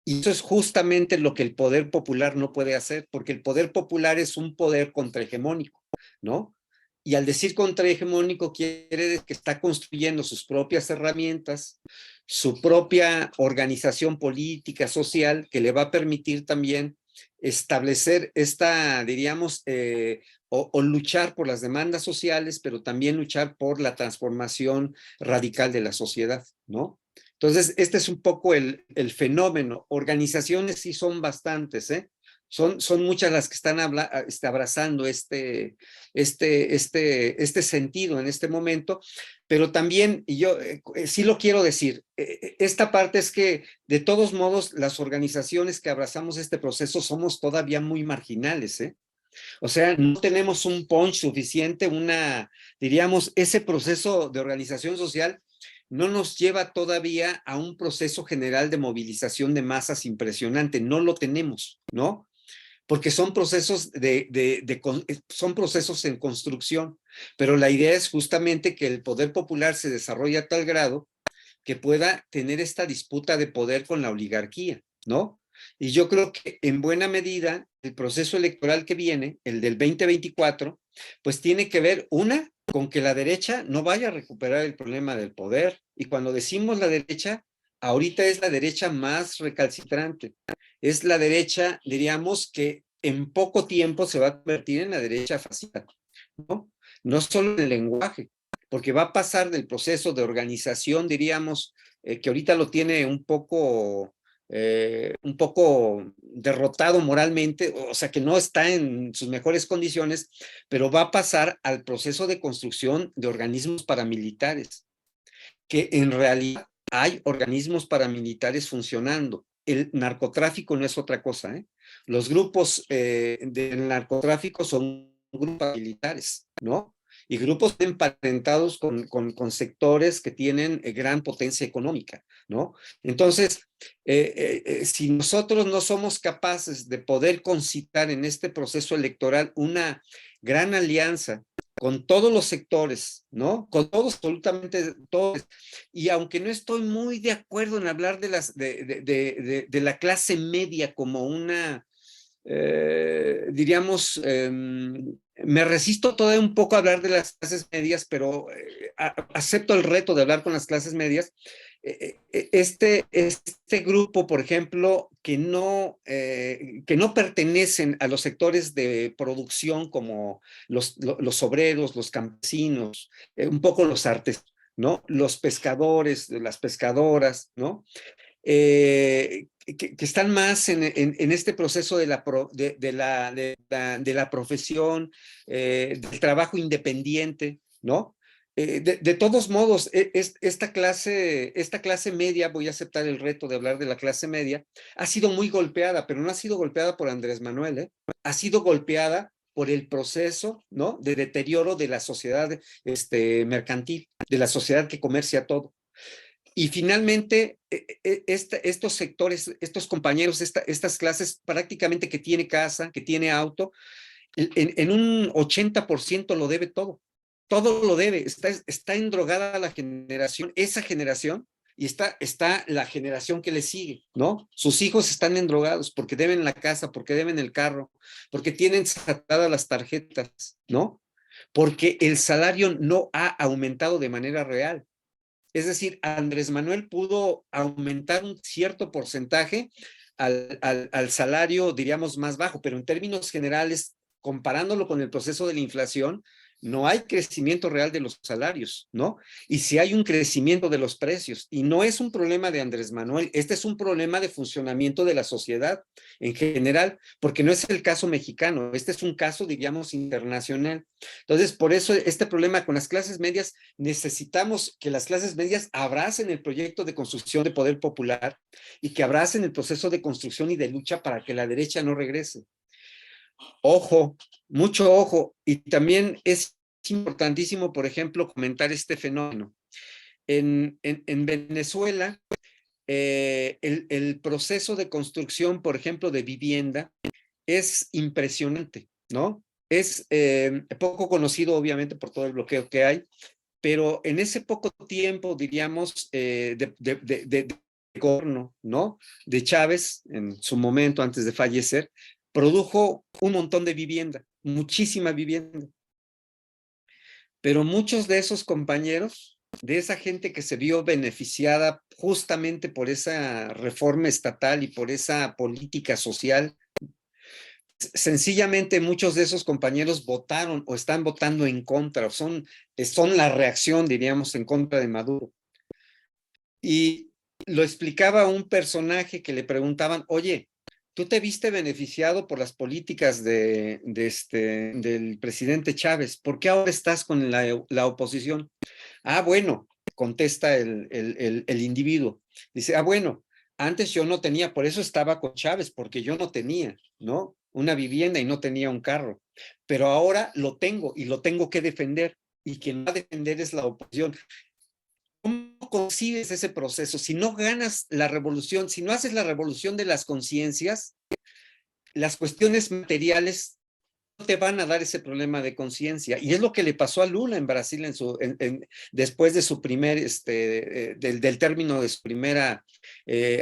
Y eso es justamente lo que el poder popular no puede hacer, porque el poder popular es un poder contrahegemónico, ¿no? Y al decir contrahegemónico quiere decir que está construyendo sus propias herramientas, su propia organización política, social, que le va a permitir también establecer esta, diríamos, o luchar por las demandas sociales, pero también luchar por la transformación radical de la sociedad, ¿no? Entonces, este es un poco el fenómeno. Organizaciones sí son bastantes, ¿eh? Son muchas las que están abrazando este sentido en este momento, pero también, y yo sí lo quiero decir, esta parte es que de todos modos las organizaciones que abrazamos este proceso somos todavía muy marginales, ¿eh? O sea, no tenemos un punch suficiente, diríamos, ese proceso de organización social no nos lleva todavía a un proceso general de movilización de masas impresionante, no lo tenemos, ¿no? Porque son procesos son procesos en construcción, pero la idea es justamente que el poder popular se desarrolle a tal grado que pueda tener esta disputa de poder con la oligarquía, ¿no? Y yo creo que en buena medida el proceso electoral que viene, el del 2024, pues tiene que ver, con que la derecha no vaya a recuperar el problema del poder. Y cuando decimos la derecha, ahorita es la derecha más recalcitrante. Es la derecha, diríamos, que en poco tiempo se va a convertir en la derecha fascista, ¿no? No solo en el lenguaje, porque va a pasar del proceso de organización, diríamos, que ahorita lo tiene un poco derrotado moralmente, o sea, que no está en sus mejores condiciones, pero va a pasar al proceso de construcción de organismos paramilitares, que en realidad hay organismos paramilitares funcionando. El narcotráfico no es otra cosa, ¿eh? Los grupos del narcotráfico son grupos militares, ¿no? Y grupos emparentados con sectores que tienen gran potencia económica, ¿no? Entonces, si nosotros no somos capaces de poder concitar en este proceso electoral una gran alianza con todos los sectores, ¿no? Con todos, absolutamente todos. Y aunque no estoy muy de acuerdo en hablar de la clase media como una, diríamos, me resisto todavía un poco a hablar de las clases medias, pero acepto el reto de hablar con las clases medias. Este grupo, por ejemplo, que no pertenecen a los sectores de producción como los obreros, los campesinos, un poco los artesanos, ¿no? Los pescadores, las pescadoras, ¿no? Que están más en este proceso de la profesión, del trabajo independiente, ¿no? De todos modos, esta clase media, voy a aceptar el reto de hablar de la clase media, ha sido muy golpeada, pero no ha sido golpeada por Andrés Manuel, ¿eh? Ha sido golpeada por el proceso, ¿no? De deterioro de la sociedad mercantil, de la sociedad que comercia todo. Y finalmente, estos sectores, estos compañeros, estas clases prácticamente que tiene casa, que tiene auto, en un 80% lo debe todo. Todo lo debe. Está endrogada la generación, esa generación, y está la generación que le sigue, ¿no? Sus hijos están endrogados porque deben la casa, porque deben el carro, porque tienen saltadas las tarjetas, ¿no? Porque el salario no ha aumentado de manera real. Es decir, Andrés Manuel pudo aumentar un cierto porcentaje al salario, diríamos, más bajo, pero en términos generales, comparándolo con el proceso de la inflación, no hay crecimiento real de los salarios, ¿no? Y sí hay un crecimiento de los precios. Y no es un problema de Andrés Manuel, este es un problema de funcionamiento de la sociedad en general, porque no es el caso mexicano, este es un caso, diríamos, internacional. Entonces, por eso este problema con las clases medias, necesitamos que las clases medias abracen el proyecto de construcción de poder popular y que abracen el proceso de construcción y de lucha para que la derecha no regrese. Ojo, mucho ojo. Y también es importantísimo, por ejemplo, comentar este fenómeno. En Venezuela, el proceso de construcción, por ejemplo, de vivienda, es impresionante, ¿no? Es poco conocido, obviamente, por todo el bloqueo que hay, pero en ese poco tiempo, diríamos, de gobierno, ¿no? De Chávez, en su momento, antes de fallecer, produjo un montón de vivienda, muchísima vivienda. Pero muchos de esos compañeros, de esa gente que se vio beneficiada justamente por esa reforma estatal y por esa política social, sencillamente muchos de esos compañeros votaron o están votando en contra, o son la reacción, diríamos, en contra de Maduro. Y lo explicaba un personaje que le preguntaban, oye, ¿tú te viste beneficiado por las políticas del presidente Chávez? ¿Por qué ahora estás con la oposición? Ah, bueno, contesta el individuo. Dice, ah, bueno, antes yo no tenía, por eso estaba con Chávez, porque yo no tenía, ¿no? Una vivienda y no tenía un carro. Pero ahora lo tengo y lo tengo que defender. Y quien va a defender es la oposición. ¿Cómo concibes ese proceso? Si no ganas la revolución, si no haces la revolución de las conciencias, las cuestiones materiales no te van a dar ese problema de conciencia. Y es lo que le pasó a Lula en Brasil después de su del término de su primera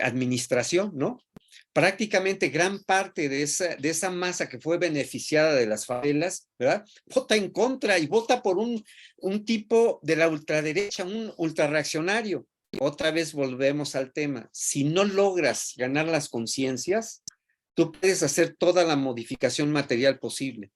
administración, ¿no? Prácticamente gran parte de esa masa que fue beneficiada de las favelas, ¿verdad? Vota en contra y vota por un tipo de la ultraderecha, un ultrarreaccionario. Otra vez volvemos al tema. Si no logras ganar las conciencias, tú puedes hacer toda la modificación material posible.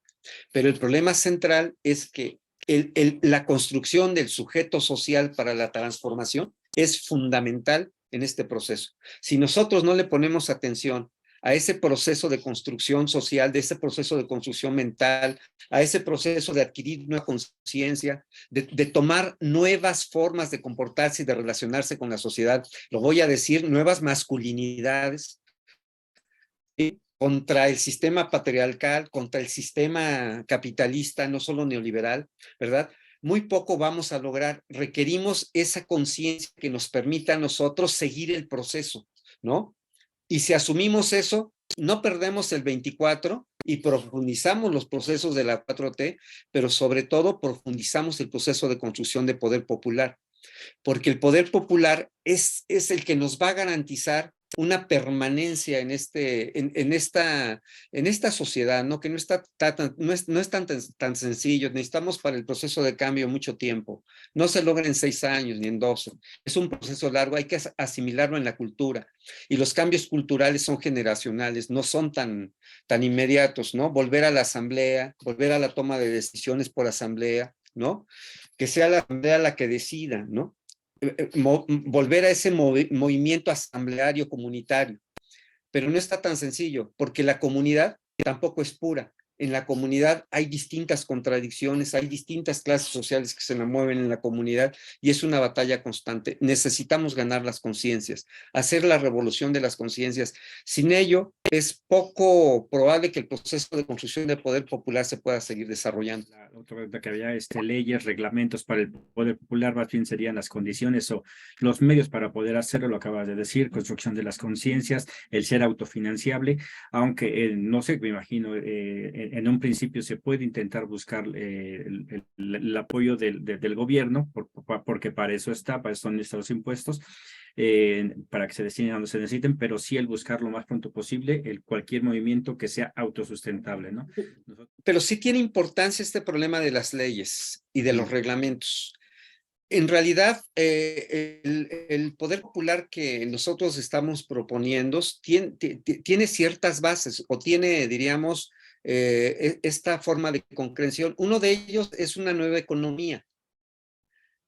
Pero el problema central es que la construcción del sujeto social para la transformación es fundamental en este proceso. Si nosotros no le ponemos atención a ese proceso de construcción social, de ese proceso de construcción mental, a ese proceso de adquirir nueva conciencia, de tomar nuevas formas de comportarse y de relacionarse con la sociedad, lo voy a decir, nuevas masculinidades, contra el sistema patriarcal, contra el sistema capitalista, no solo neoliberal, ¿verdad? Muy poco vamos a lograr. Requerimos esa conciencia que nos permita a nosotros seguir el proceso, ¿no? Y si asumimos eso, no perdemos el 24 y profundizamos los procesos de la 4T, pero sobre todo profundizamos el proceso de construcción de poder popular, porque el poder popular es el que nos va a garantizar una permanencia en esta sociedad, ¿no? Que no es tan sencillo. Necesitamos para el proceso de cambio mucho tiempo. No se logra en 6 años ni en 12. Es un proceso largo, hay que asimilarlo en la cultura. Y los cambios culturales son generacionales, no son tan inmediatos, ¿no? Volver a la asamblea, volver a la toma de decisiones por asamblea, ¿no? Que sea la asamblea la que decida, ¿no? Volver a ese movimiento asambleario comunitario. Pero no está tan sencillo, porque la comunidad tampoco es pura. En la comunidad hay distintas contradicciones, hay distintas clases sociales que se la mueven en la comunidad y es una batalla constante. Necesitamos ganar las conciencias, hacer la revolución de las conciencias. Sin ello, es poco probable que el proceso de construcción de poder popular se pueda seguir desarrollando. La otra vez que había leyes, reglamentos para el poder popular, más bien serían las condiciones o los medios para poder hacerlo, lo acabas de decir, construcción de las conciencias, el ser autofinanciable, aunque no sé, me imagino, en un principio se puede intentar buscar el apoyo del gobierno, porque para eso está, para eso son estos impuestos, para que se destinen a donde se necesiten, pero sí el buscar lo más pronto posible, cualquier movimiento que sea autosustentable, ¿no? Pero sí tiene importancia este problema de las leyes y de los reglamentos. En realidad, el poder popular que nosotros estamos proponiendo tiene ciertas bases o tiene, diríamos, esta forma de concreción. Uno de ellos es una nueva economía.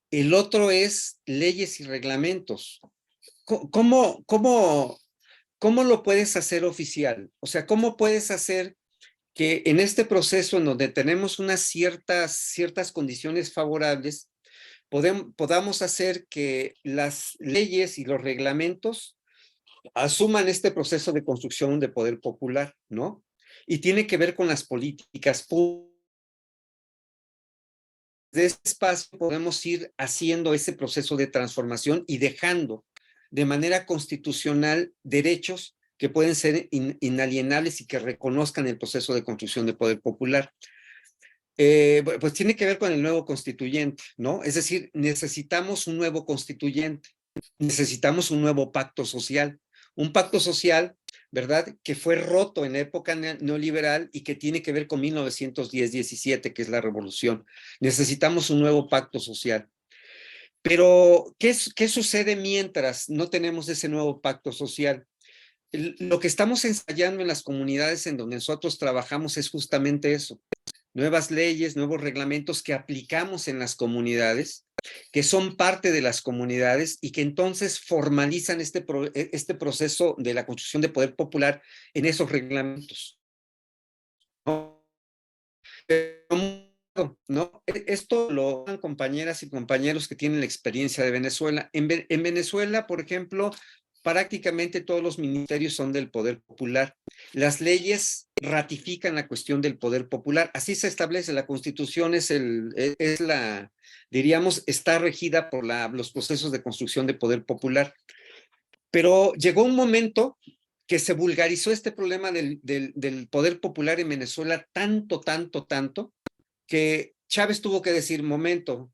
El otro es leyes y reglamentos. ¿Cómo lo puedes hacer oficial? O sea, ¿cómo puedes hacer que en este proceso en donde tenemos unas ciertas condiciones favorables, podamos hacer que las leyes y los reglamentos asuman este proceso de construcción de poder popular, ¿no? Y tiene que ver con las políticas públicas. De este espacio podemos ir haciendo ese proceso de transformación y dejando de manera constitucional derechos que pueden ser inalienables y que reconozcan el proceso de construcción de poder popular. Pues tiene que ver con el nuevo constituyente, ¿no? Es decir, necesitamos un nuevo constituyente, necesitamos un nuevo pacto social, un pacto social, ¿verdad? Que fue roto en la época neoliberal y que tiene que ver con 1910-17, que es la revolución. Necesitamos un nuevo pacto social. Pero, ¿qué sucede mientras no tenemos ese nuevo pacto social? Lo que estamos ensayando en las comunidades en donde nosotros trabajamos es justamente eso. Nuevas leyes, nuevos reglamentos que aplicamos en las comunidades, que son parte de las comunidades y que entonces formalizan este proceso de la construcción de poder popular en esos reglamentos. ¿No? Esto lo dan compañeras y compañeros que tienen la experiencia de Venezuela. En Venezuela, por ejemplo, prácticamente todos los ministerios son del poder popular. Las leyes ratifican la cuestión del poder popular. Así se establece. La Constitución diríamos, está regida por los procesos de construcción de poder popular. Pero llegó un momento que se vulgarizó este problema del poder popular en Venezuela tanto, que Chávez tuvo que decir, momento,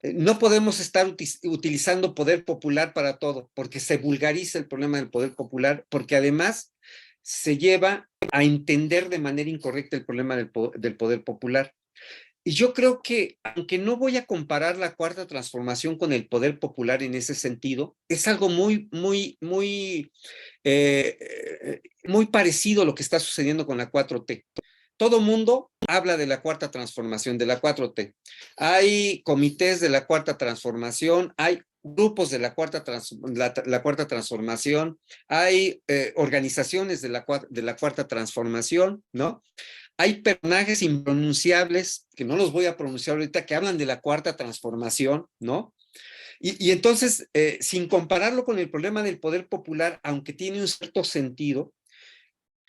no podemos estar utilizando poder popular para todo, porque se vulgariza el problema del poder popular, porque además se lleva a entender de manera incorrecta el problema del poder popular. Y yo creo que, aunque no voy a comparar la Cuarta Transformación con el poder popular en ese sentido, es algo muy parecido a lo que está sucediendo con la 4T. Todo mundo habla de la Cuarta Transformación, de la 4T. Hay comités de la Cuarta Transformación, hay grupos de la Cuarta Transformación, hay organizaciones de la Cuarta Transformación, ¿no? Hay personajes impronunciables, que no los voy a pronunciar ahorita, que hablan de la Cuarta Transformación, ¿no? Y entonces, sin compararlo con el problema del poder popular, aunque tiene un cierto sentido,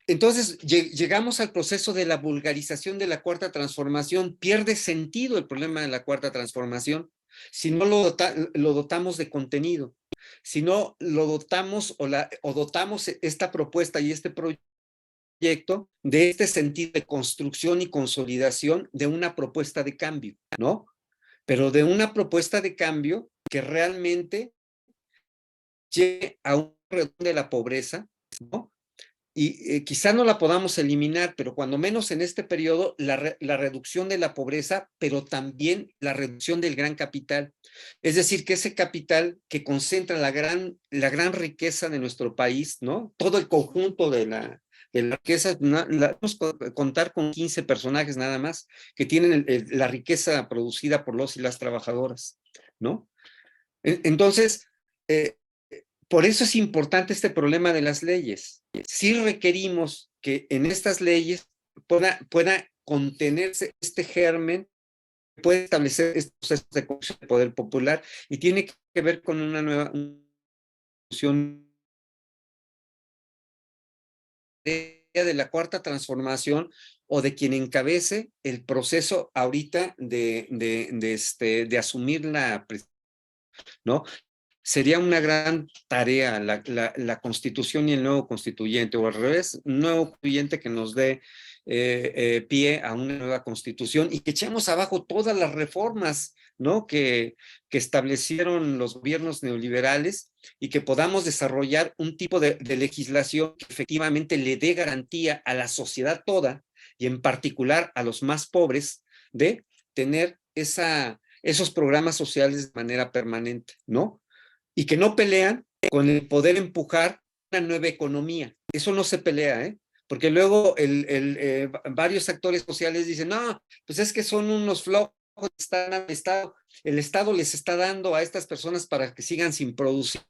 entonces llegamos al proceso de la vulgarización de la Cuarta Transformación. Pierde sentido el problema de la Cuarta Transformación si no lo dotamos de contenido, si no lo dotamos o dotamos esta propuesta y este proyecto de este sentido de construcción y consolidación de una propuesta de cambio, ¿no? Pero de una propuesta de cambio que realmente llegue a un reducción de la pobreza, ¿no? Y quizá no la podamos eliminar, pero cuando menos en este periodo, la reducción de la pobreza, pero también la reducción del gran capital. Es decir, que ese capital que concentra la gran riqueza de nuestro país, ¿no? Todo el conjunto de de la riqueza, podemos contar con 15 personajes nada más que tienen la riqueza producida por los y las trabajadoras, ¿no? Entonces, por eso es importante este problema de las leyes. Sí requerimos que en estas leyes pueda contenerse este germen, puede establecer estos procesos de corrupción del poder popular, y tiene que ver con una nueva discusión de la cuarta transformación, o de quien encabece el proceso ahorita de asumir la presidencia, ¿no? Sería una gran tarea la constitución y el nuevo constituyente, o al revés, un nuevo constituyente que nos dé pie a una nueva constitución, y que echemos abajo todas las reformas, ¿no? que establecieron los gobiernos neoliberales, y que podamos desarrollar un tipo de legislación que efectivamente le dé garantía a la sociedad toda, y en particular a los más pobres, de tener esos programas sociales de manera permanente, ¿no? Y que no pelean con el poder empujar una nueva economía. Eso no se pelea, ¿eh? Porque luego varios actores sociales dicen, no, pues es que son unos flojos, el Estado les está dando a estas personas para que sigan sin producir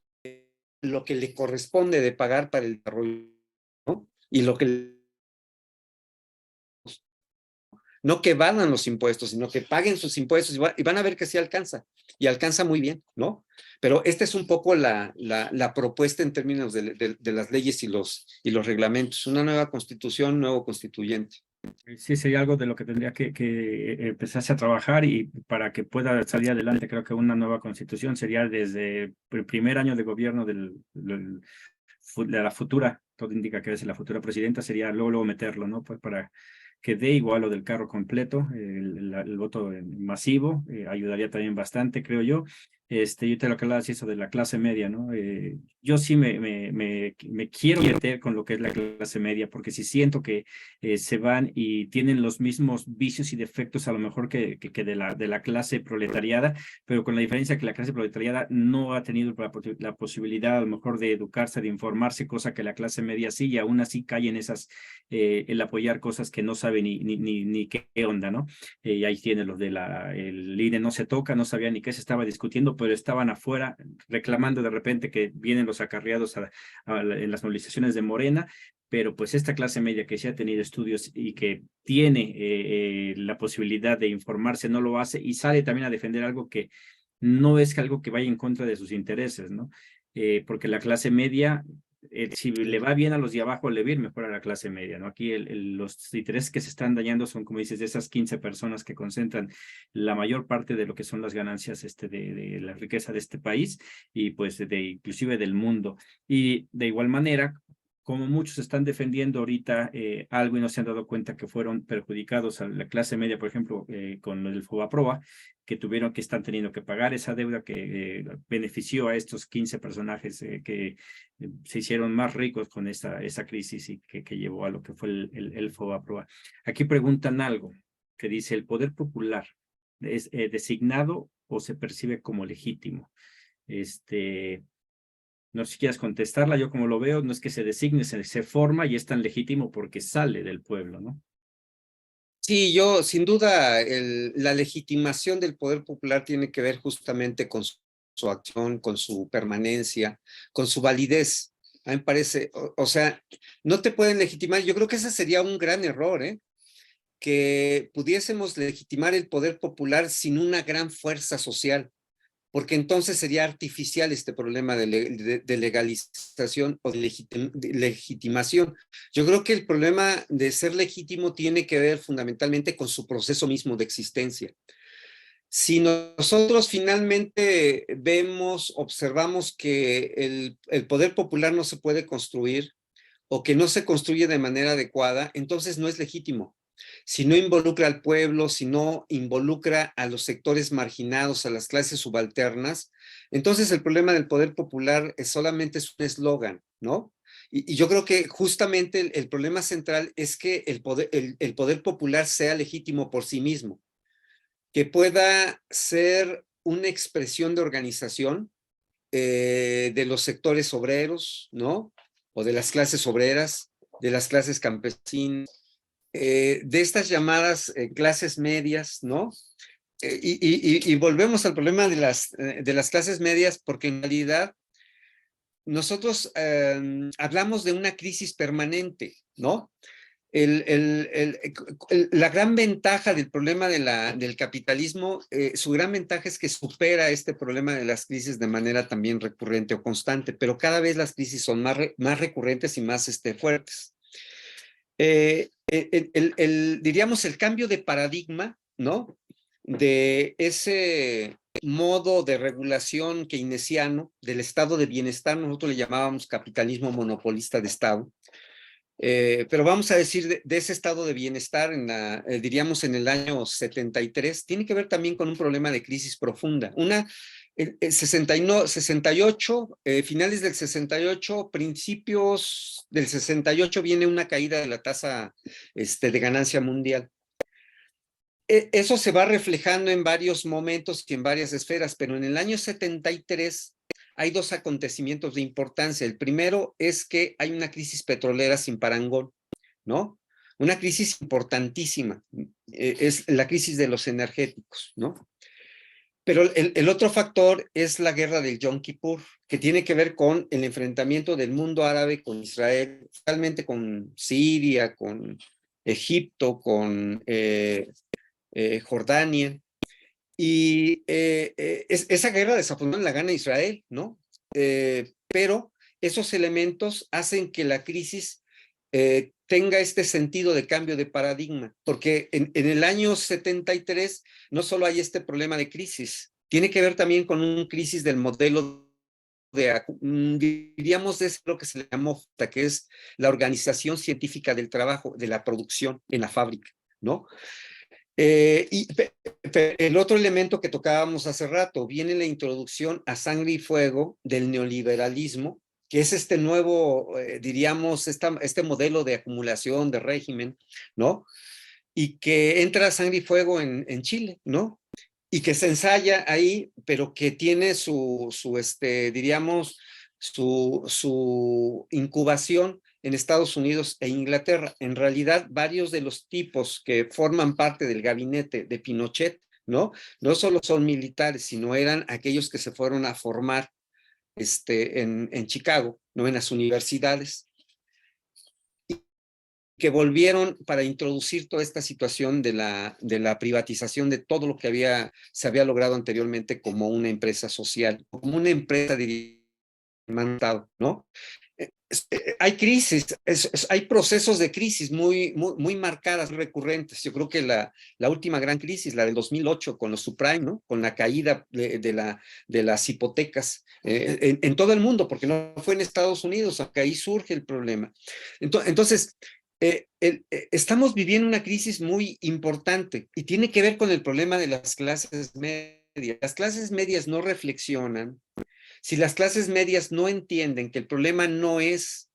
lo que le corresponde de pagar para el desarrollo, ¿no? Y lo que no que evadan los impuestos, sino que paguen sus impuestos, y van a ver que sí alcanza, y alcanza muy bien, ¿no? Pero esta es un poco la propuesta en términos de las leyes y los reglamentos, una nueva constitución, nuevo constituyente. Sí, sería algo de lo que tendría que empezarse a trabajar, y para que pueda salir adelante, creo que una nueva constitución sería desde el primer año de gobierno de la futura, todo indica que es la futura presidenta, sería luego meterlo, ¿no? Pues para que dé igual lo del carro completo, el voto masivo, ayudaría también bastante, creo yo. Yo te lo que hablabas eso de la clase media, ¿no? Yo sí me quiero meter con lo que es la clase media, porque sí siento que se van y tienen los mismos vicios y defectos a lo mejor que de la clase proletariada, pero con la diferencia que la clase proletariada no ha tenido la posibilidad a lo mejor de educarse, de informarse, cosa que la clase media sí, y aún así cae en el apoyar cosas que no sabe ni qué onda, ¿no? Y ahí tiene los el INE no se toca, no sabía ni qué se estaba discutiendo, pero estaban afuera reclamando de repente que vienen los acarreados en las movilizaciones de Morena. Pero pues esta clase media que sí ha tenido estudios y que tiene la posibilidad de informarse, no lo hace, y sale también a defender algo que no es algo que vaya en contra de sus intereses, ¿no? Porque la clase media, si le va bien a los de abajo, le va a ir mejor a la clase media, ¿no? Aquí los intereses que se están dañando son, como dices, de esas 15 personas que concentran la mayor parte de lo que son las ganancias de la riqueza de este país, y pues inclusive del mundo. Y de igual manera, como muchos están defendiendo ahorita algo y no se han dado cuenta que fueron perjudicados a la clase media, por ejemplo, con el Fobaproa, que están teniendo que pagar esa deuda que benefició a estos 15 personajes que se hicieron más ricos con esa crisis, y que llevó a lo que fue el Fobaproa. Aquí preguntan algo que dice: ¿el poder popular es designado o se percibe como legítimo? No sé si quieras contestarla. Yo, como lo veo, no es que se designe, se forma, y es tan legítimo porque sale del pueblo, ¿no? Sí, yo, sin duda, la legitimación del poder popular tiene que ver justamente con su acción, con su permanencia, con su validez. A mí me parece, o sea, no te pueden legitimar. Yo creo que ese sería un gran error, ¿eh? Que pudiésemos legitimar el poder popular sin una gran fuerza social, porque entonces sería artificial este problema de legalización o de legitimación. Yo creo que el problema de ser legítimo tiene que ver fundamentalmente con su proceso mismo de existencia. Si nosotros finalmente observamos que el poder popular no se puede construir, o que no se construye de manera adecuada, entonces no es legítimo. Si no involucra al pueblo, si no involucra a los sectores marginados, a las clases subalternas, entonces el problema del poder popular solamente es un eslogan, ¿no? Y yo creo que justamente el problema central es que el poder popular sea legítimo por sí mismo, que pueda ser una expresión de organización de los sectores obreros, ¿no? O de las clases obreras, de las clases campesinas, de estas llamadas clases medias, ¿no? Y volvemos al problema de las clases medias, porque en realidad nosotros hablamos de una crisis permanente, ¿no? La gran ventaja del problema del capitalismo, su gran ventaja es que supera este problema de las crisis de manera también recurrente o constante, pero cada vez las crisis son más recurrentes y más fuertes. Diríamos, el cambio de paradigma, ¿no? De ese modo de regulación keynesiano del estado de bienestar, nosotros le llamábamos capitalismo monopolista de Estado, pero vamos a decir de ese estado de bienestar, diríamos en el año 73, tiene que ver también con un problema de crisis profunda. El 68, finales del 68, principios del 68 viene una caída de la tasa de ganancia mundial. Eso se va reflejando en varios momentos y en varias esferas, pero en el año 73 hay dos acontecimientos de importancia. El primero es que hay una crisis petrolera sin parangón, ¿no? Una crisis importantísima, es la crisis de los energéticos, ¿no? Pero el otro factor es la guerra del Yom Kippur, que tiene que ver con el enfrentamiento del mundo árabe con Israel, realmente con Siria, con Egipto, con Jordania. Y esa guerra desafortunadamente la gana Israel, ¿no? Pero esos elementos hacen que la crisis tenga este sentido de cambio de paradigma, porque en el año 73 no solo hay este problema de crisis, tiene que ver también con una crisis del modelo diríamos, de lo que se le llamó, que es la organización científica del trabajo, de la producción en la fábrica, ¿no? Y el otro elemento que tocábamos hace rato, viene la introducción a sangre y fuego del neoliberalismo, que es este nuevo, diríamos, este modelo de acumulación de régimen, ¿no? Y que entra a sangre y fuego en Chile, ¿no? Y que se ensaya ahí, pero que tiene diríamos, su incubación en Estados Unidos e Inglaterra. En realidad, varios de los tipos que forman parte del gabinete de Pinochet, ¿no? No solo son militares, sino eran aquellos que se fueron a formar en Chicago, ¿no? En las universidades, que volvieron para introducir toda esta situación de la privatización de todo lo que se había logrado anteriormente como una empresa social, como una empresa de mandado, ¿no? Hay crisis, hay procesos de crisis muy marcadas, recurrentes. Yo creo que la última gran crisis, la del 2008 con los subprime, ¿no? Con la caída de las hipotecas en todo el mundo, porque no fue en Estados Unidos, aunque ahí surge el problema. Entonces, estamos viviendo una crisis muy importante y tiene que ver con el problema de las clases medias. Las clases medias no reflexionan. Si las clases medias no entienden que el problema no es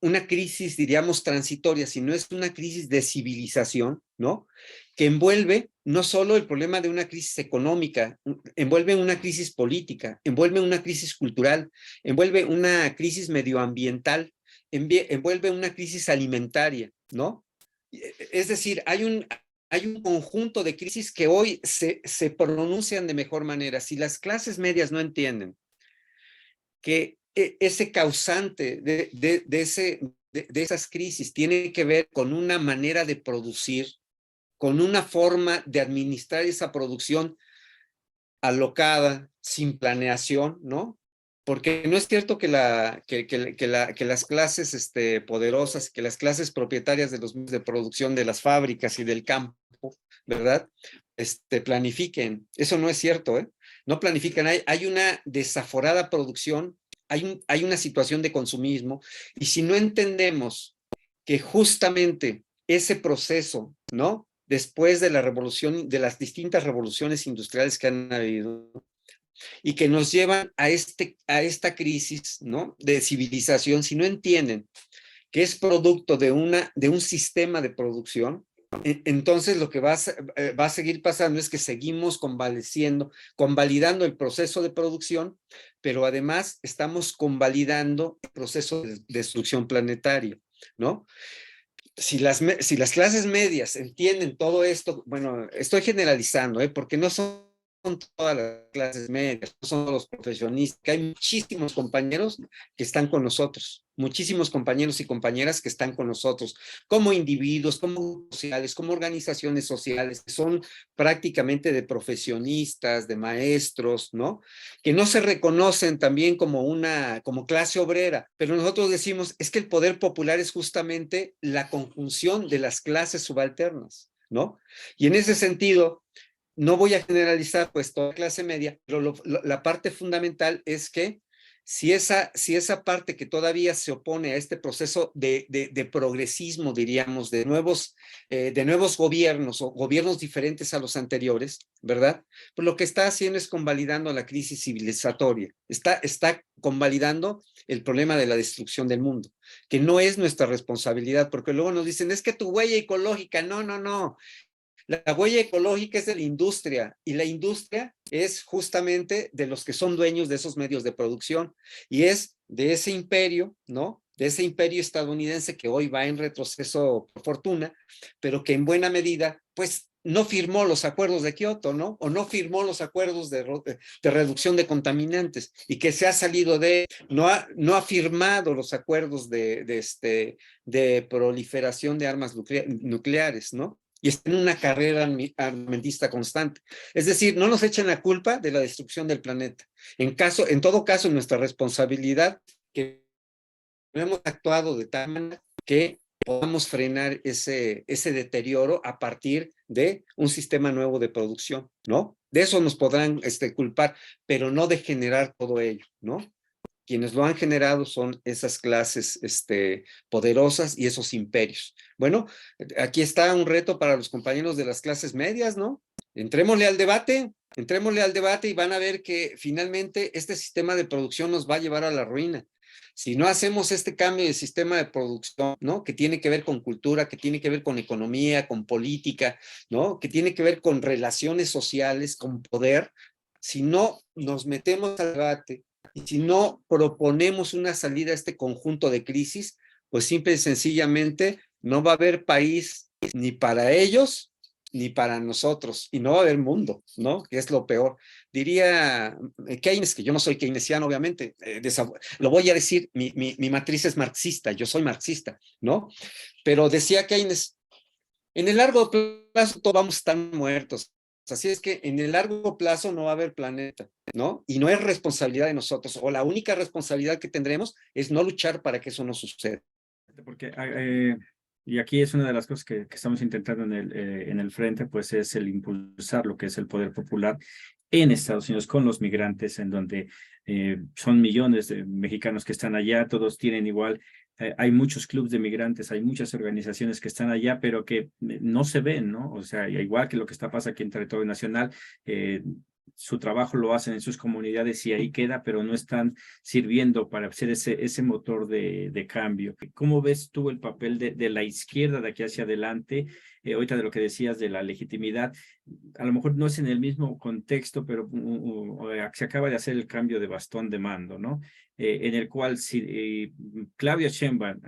una crisis, diríamos, transitoria, sino es una crisis de civilización, ¿no? Que envuelve no solo el problema de una crisis económica, envuelve una crisis política, envuelve una crisis cultural, envuelve una crisis medioambiental, envuelve una crisis alimentaria, ¿no? Es decir, hay un conjunto de crisis que hoy se pronuncian de mejor manera. Si las clases medias no entienden que ese causante de esas crisis tiene que ver con una manera de producir, con una forma de administrar esa producción alocada, sin planeación, ¿no? Porque no es cierto que las clases poderosas, que las clases propietarias de los medios de producción de las fábricas y del campo, ¿verdad? Planifiquen. Eso no es cierto, ¿eh? No planifican. Hay una desaforada producción, hay una situación de consumismo, y si no entendemos que justamente ese proceso, ¿no? Después de la revolución, de las distintas revoluciones industriales que han habido, y que nos llevan a esta crisis, ¿no? De civilización, si no entienden que es producto de un sistema de producción, Entonces lo que va a seguir pasando es que seguimos convalidando el proceso de producción, pero además estamos convalidando el proceso de destrucción planetaria, ¿no? Si las clases medias entienden todo esto, bueno, estoy generalizando, porque no son todas las clases medias, no son todos los profesionistas, que hay muchísimos compañeros que están con nosotros, muchísimos compañeros y compañeras que están con nosotros, como individuos, como grupos sociales, como organizaciones sociales, que son prácticamente de profesionistas, de maestros, ¿no? Que no se reconocen también como clase obrera, pero nosotros decimos, es que el poder popular es justamente la conjunción de las clases subalternas, ¿no? Y en ese sentido, no voy a generalizar pues toda clase media, pero la parte fundamental es que si esa parte que todavía se opone a este proceso de progresismo, diríamos, de nuevos gobiernos o gobiernos diferentes a los anteriores, ¿verdad? Pues lo que está haciendo es convalidando la crisis civilizatoria, está convalidando el problema de la destrucción del mundo, que no es nuestra responsabilidad, porque luego nos dicen, es que tu huella ecológica, no. La huella ecológica es de la industria y la industria es justamente de los que son dueños de esos medios de producción y es de ese imperio, ¿no? De ese imperio estadounidense que hoy va en retroceso por fortuna, pero que en buena medida, pues, no firmó los acuerdos de Kioto, ¿no? O no firmó los acuerdos de reducción de contaminantes y que se ha salido no ha firmado los acuerdos de proliferación de armas nucleares, ¿no? Y está en una carrera armamentista constante. Es decir, no nos echen la culpa de la destrucción del planeta. En todo caso, nuestra responsabilidad que hemos actuado de tal manera que podamos frenar ese deterioro a partir de un sistema nuevo de producción, ¿no? De eso nos podrán culpar, pero no de generar todo ello, ¿no? Quienes lo han generado son esas clases poderosas y esos imperios. Bueno, aquí está un reto para los compañeros de las clases medias, ¿no? Entrémosle al debate y van a ver que finalmente este sistema de producción nos va a llevar a la ruina. Si no hacemos este cambio de sistema de producción, ¿no? Que tiene que ver con cultura, que tiene que ver con economía, con política, ¿no? Que tiene que ver con relaciones sociales, con poder. Si no nos metemos al debate y si no proponemos una salida a este conjunto de crisis, pues simple y sencillamente no va a haber país ni para ellos ni para nosotros, y no va a haber mundo, ¿no? Que es lo peor. Diría Keynes, que yo no soy keynesiano, obviamente, lo voy a decir, mi matriz es marxista, yo soy marxista, ¿no? Pero decía Keynes, en el largo plazo todos vamos a estar muertos. Así es que en el largo plazo no va a haber planeta, ¿no? Y no es responsabilidad de nosotros, o la única responsabilidad que tendremos es no luchar para que eso no suceda. Porque, y aquí es una de las cosas que estamos intentando en el frente, pues es el impulsar lo que es el poder popular en Estados Unidos con los migrantes, en donde son millones de mexicanos que están allá, todos tienen igual. Hay muchos clubes de migrantes, hay muchas organizaciones que están allá, pero que no se ven, ¿no? O sea, igual que lo que está pasando aquí en territorio nacional, su trabajo lo hacen en sus comunidades y ahí queda, pero no están sirviendo para ser ese motor de cambio. ¿Cómo ves tú el papel de la izquierda de aquí hacia adelante? Ahorita de lo que decías de la legitimidad, a lo mejor no es en el mismo contexto, pero se acaba de hacer el cambio de bastón de mando, ¿no? En el cual si Claudia Sheinbaum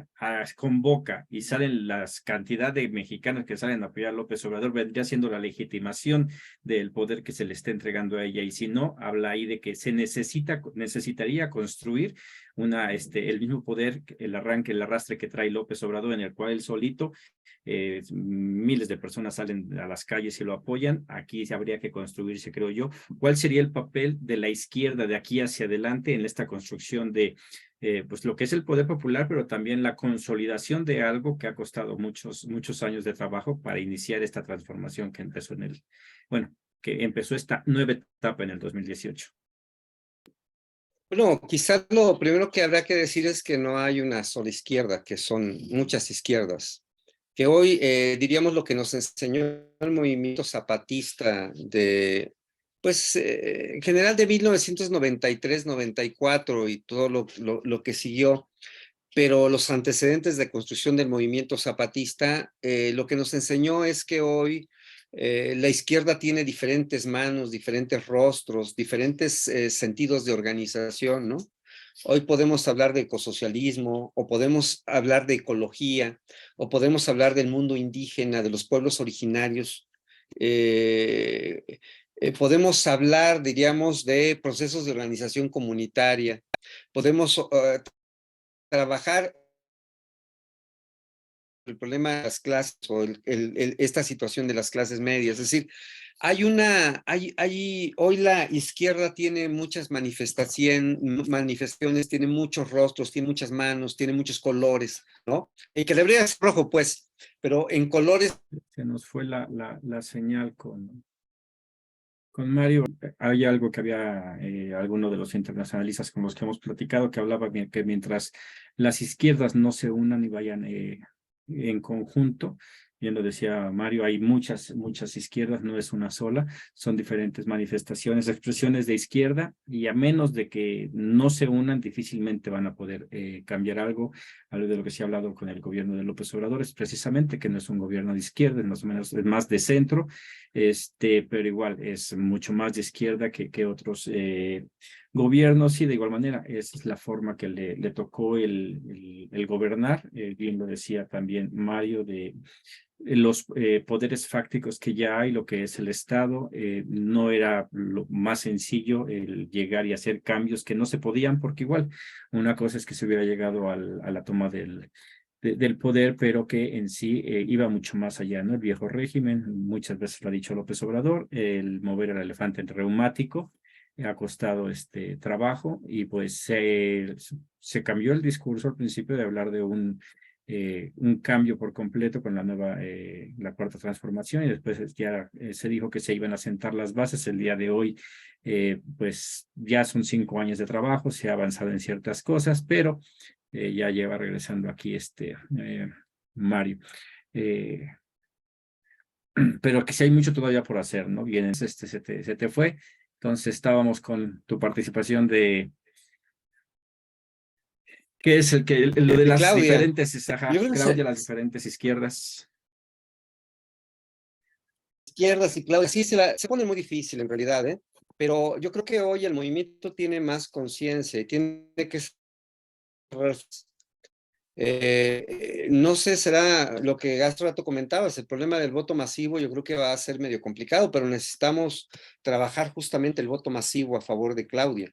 convoca y salen las cantidad de mexicanos que salen a apoyar a López Obrador, vendría siendo la legitimación del poder que se le está entregando a ella, y si no, habla ahí de que se necesitaría construir el mismo poder, el arrastre que trae López Obrador, en el cual él solito, miles de personas salen a las calles y lo apoyan. Aquí habría que construirse, creo yo. ¿Cuál sería el papel de la izquierda de aquí hacia adelante en esta construcción de pues lo que es el poder popular, pero también la consolidación de algo que ha costado muchos años de trabajo para iniciar esta transformación que empezó que empezó esta nueva etapa en el 2018? Bueno, quizás lo primero que habrá que decir es que no hay una sola izquierda, que son muchas izquierdas. Que hoy diríamos lo que nos enseñó el movimiento zapatista en general de 1993, 94 y todo lo que siguió, pero los antecedentes de construcción del movimiento zapatista, lo que nos enseñó es que hoy la izquierda tiene diferentes manos, diferentes rostros, diferentes sentidos de organización, ¿no? Hoy podemos hablar de ecosocialismo, o podemos hablar de ecología, o podemos hablar del mundo indígena, de los pueblos originarios. Podemos hablar, diríamos, de procesos de organización comunitaria. Podemos trabajar el problema de las clases o esta situación de las clases medias. Es decir, hoy la izquierda tiene muchas manifestaciones, tiene muchos rostros, tiene muchas manos, tiene muchos colores, ¿no? Y que debería ser rojo, pues, pero en colores. Se nos fue la señal con Mario. Hay algo que había, alguno de los internacionalistas con los que hemos platicado, que hablaba que mientras las izquierdas no se unan y vayan en conjunto, bien lo decía Mario, hay muchas izquierdas, no es una sola, son diferentes manifestaciones, expresiones de izquierda, y a menos de que no se unan, difícilmente van a poder cambiar algo. Algo de lo que se ha hablado con el gobierno de López Obrador es precisamente que no es un gobierno de izquierda, es más o menos, es más de centro, pero igual es mucho más de izquierda que otros gobiernos, y de igual manera esa es la forma que le tocó el gobernar. Bien lo decía también Mario, de los poderes fácticos que ya hay, lo que es el Estado. No era lo más sencillo el llegar y hacer cambios que no se podían, porque igual una cosa es que se hubiera llegado a la toma del poder, pero que en sí iba mucho más allá, ¿no? El viejo régimen, muchas veces lo ha dicho López Obrador, el mover el elefante reumático ha costado trabajo, y pues se cambió el discurso al principio de hablar de un cambio por completo con la cuarta transformación, y después ya se dijo que se iban a sentar las bases. El día de hoy, pues ya son 5 años de trabajo, se ha avanzado en ciertas cosas, pero ya lleva regresando aquí Mario. Eh, pero que sí hay mucho todavía por hacer, ¿no? Bien, se te fue. Entonces estábamos con tu participación de ¿qué es lo de De las Claudia. diferentes, Yo ajá, creo que Claudia, las diferentes izquierdas? izquierdas y Claudia, sí, se pone muy difícil en realidad, ¿eh? Pero yo creo que hoy el movimiento tiene más conciencia y tiene que ser. No sé, será lo que hace rato comentabas, el problema del voto masivo. Yo creo que va a ser medio complicado, pero necesitamos trabajar justamente el voto masivo a favor de Claudia.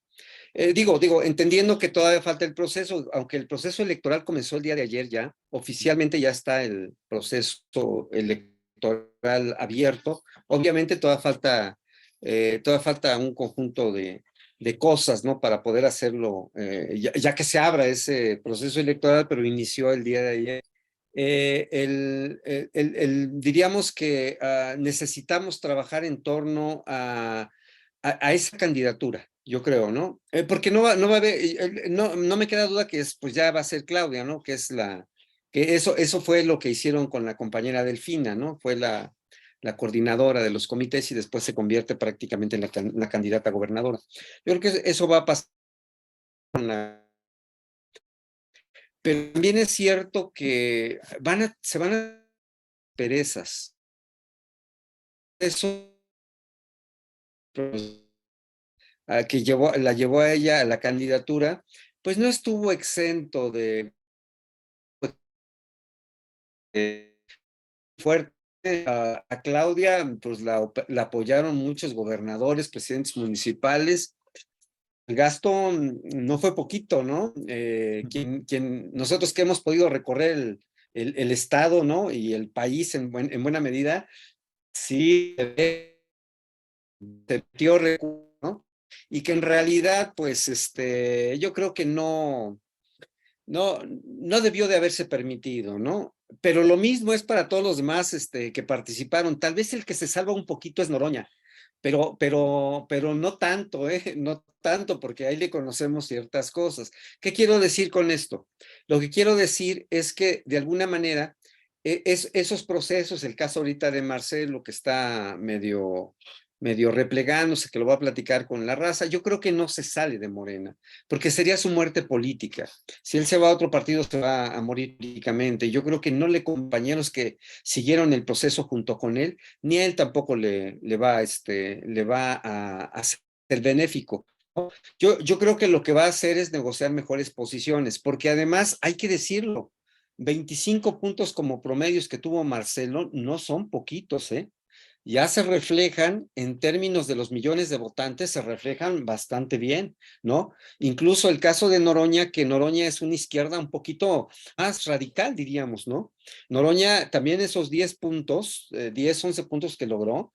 Digo, entendiendo que todavía falta el proceso, aunque el proceso electoral comenzó el día de ayer ya, oficialmente ya está el proceso electoral abierto. Obviamente todavía falta un conjunto de cosas, ¿no? Para poder hacerlo, ya que se abra ese proceso electoral, pero inició el día de ayer. Diríamos que necesitamos trabajar en torno a esa candidatura, yo creo, ¿no? Porque no va a haber, no me queda duda que pues ya va a ser Claudia, ¿no? Que eso fue lo que hicieron con la compañera Delfina, ¿no? Fue la coordinadora de los comités y después se convierte prácticamente en la candidata a gobernadora. Yo creo que eso va a pasar con pero también es cierto que se van a perezas. Eso pues, que la llevó a ella a la candidatura, pues no estuvo exento de fuerte. A Claudia, pues la apoyaron muchos gobernadores, presidentes municipales. El gasto no fue poquito, ¿no? Nosotros que hemos podido recorrer el estado, ¿no? Y el país en buena medida, sí se metió recursos, ¿no? Y que en realidad, pues, yo creo que no debió de haberse permitido, ¿no? Pero lo mismo es para todos los demás que participaron. Tal vez el que se salva un poquito es Noroña, pero no tanto, ¿eh? No tanto, porque ahí le conocemos ciertas cosas. ¿Qué quiero decir con esto? Lo que quiero decir es que de alguna manera esos procesos, el caso ahorita de Marcelo, que está medio replegándose, que lo va a platicar con la raza. Yo creo que no se sale de Morena, porque sería su muerte política. Si él se va a otro partido, se va a morir políticamente. Yo creo que no le compañeros que siguieron el proceso junto con él, ni a él tampoco le va a ser benéfico. Yo creo que lo que va a hacer es negociar mejores posiciones, porque además hay que decirlo, 25 puntos como promedios que tuvo Marcelo no son poquitos, ¿eh? Ya se reflejan en términos de los millones de votantes, se reflejan bastante bien, ¿no? Incluso el caso de Noroña, que Noroña es una izquierda un poquito más radical, diríamos, ¿no? Noroña también esos 10 puntos, 10, 11 puntos que logró,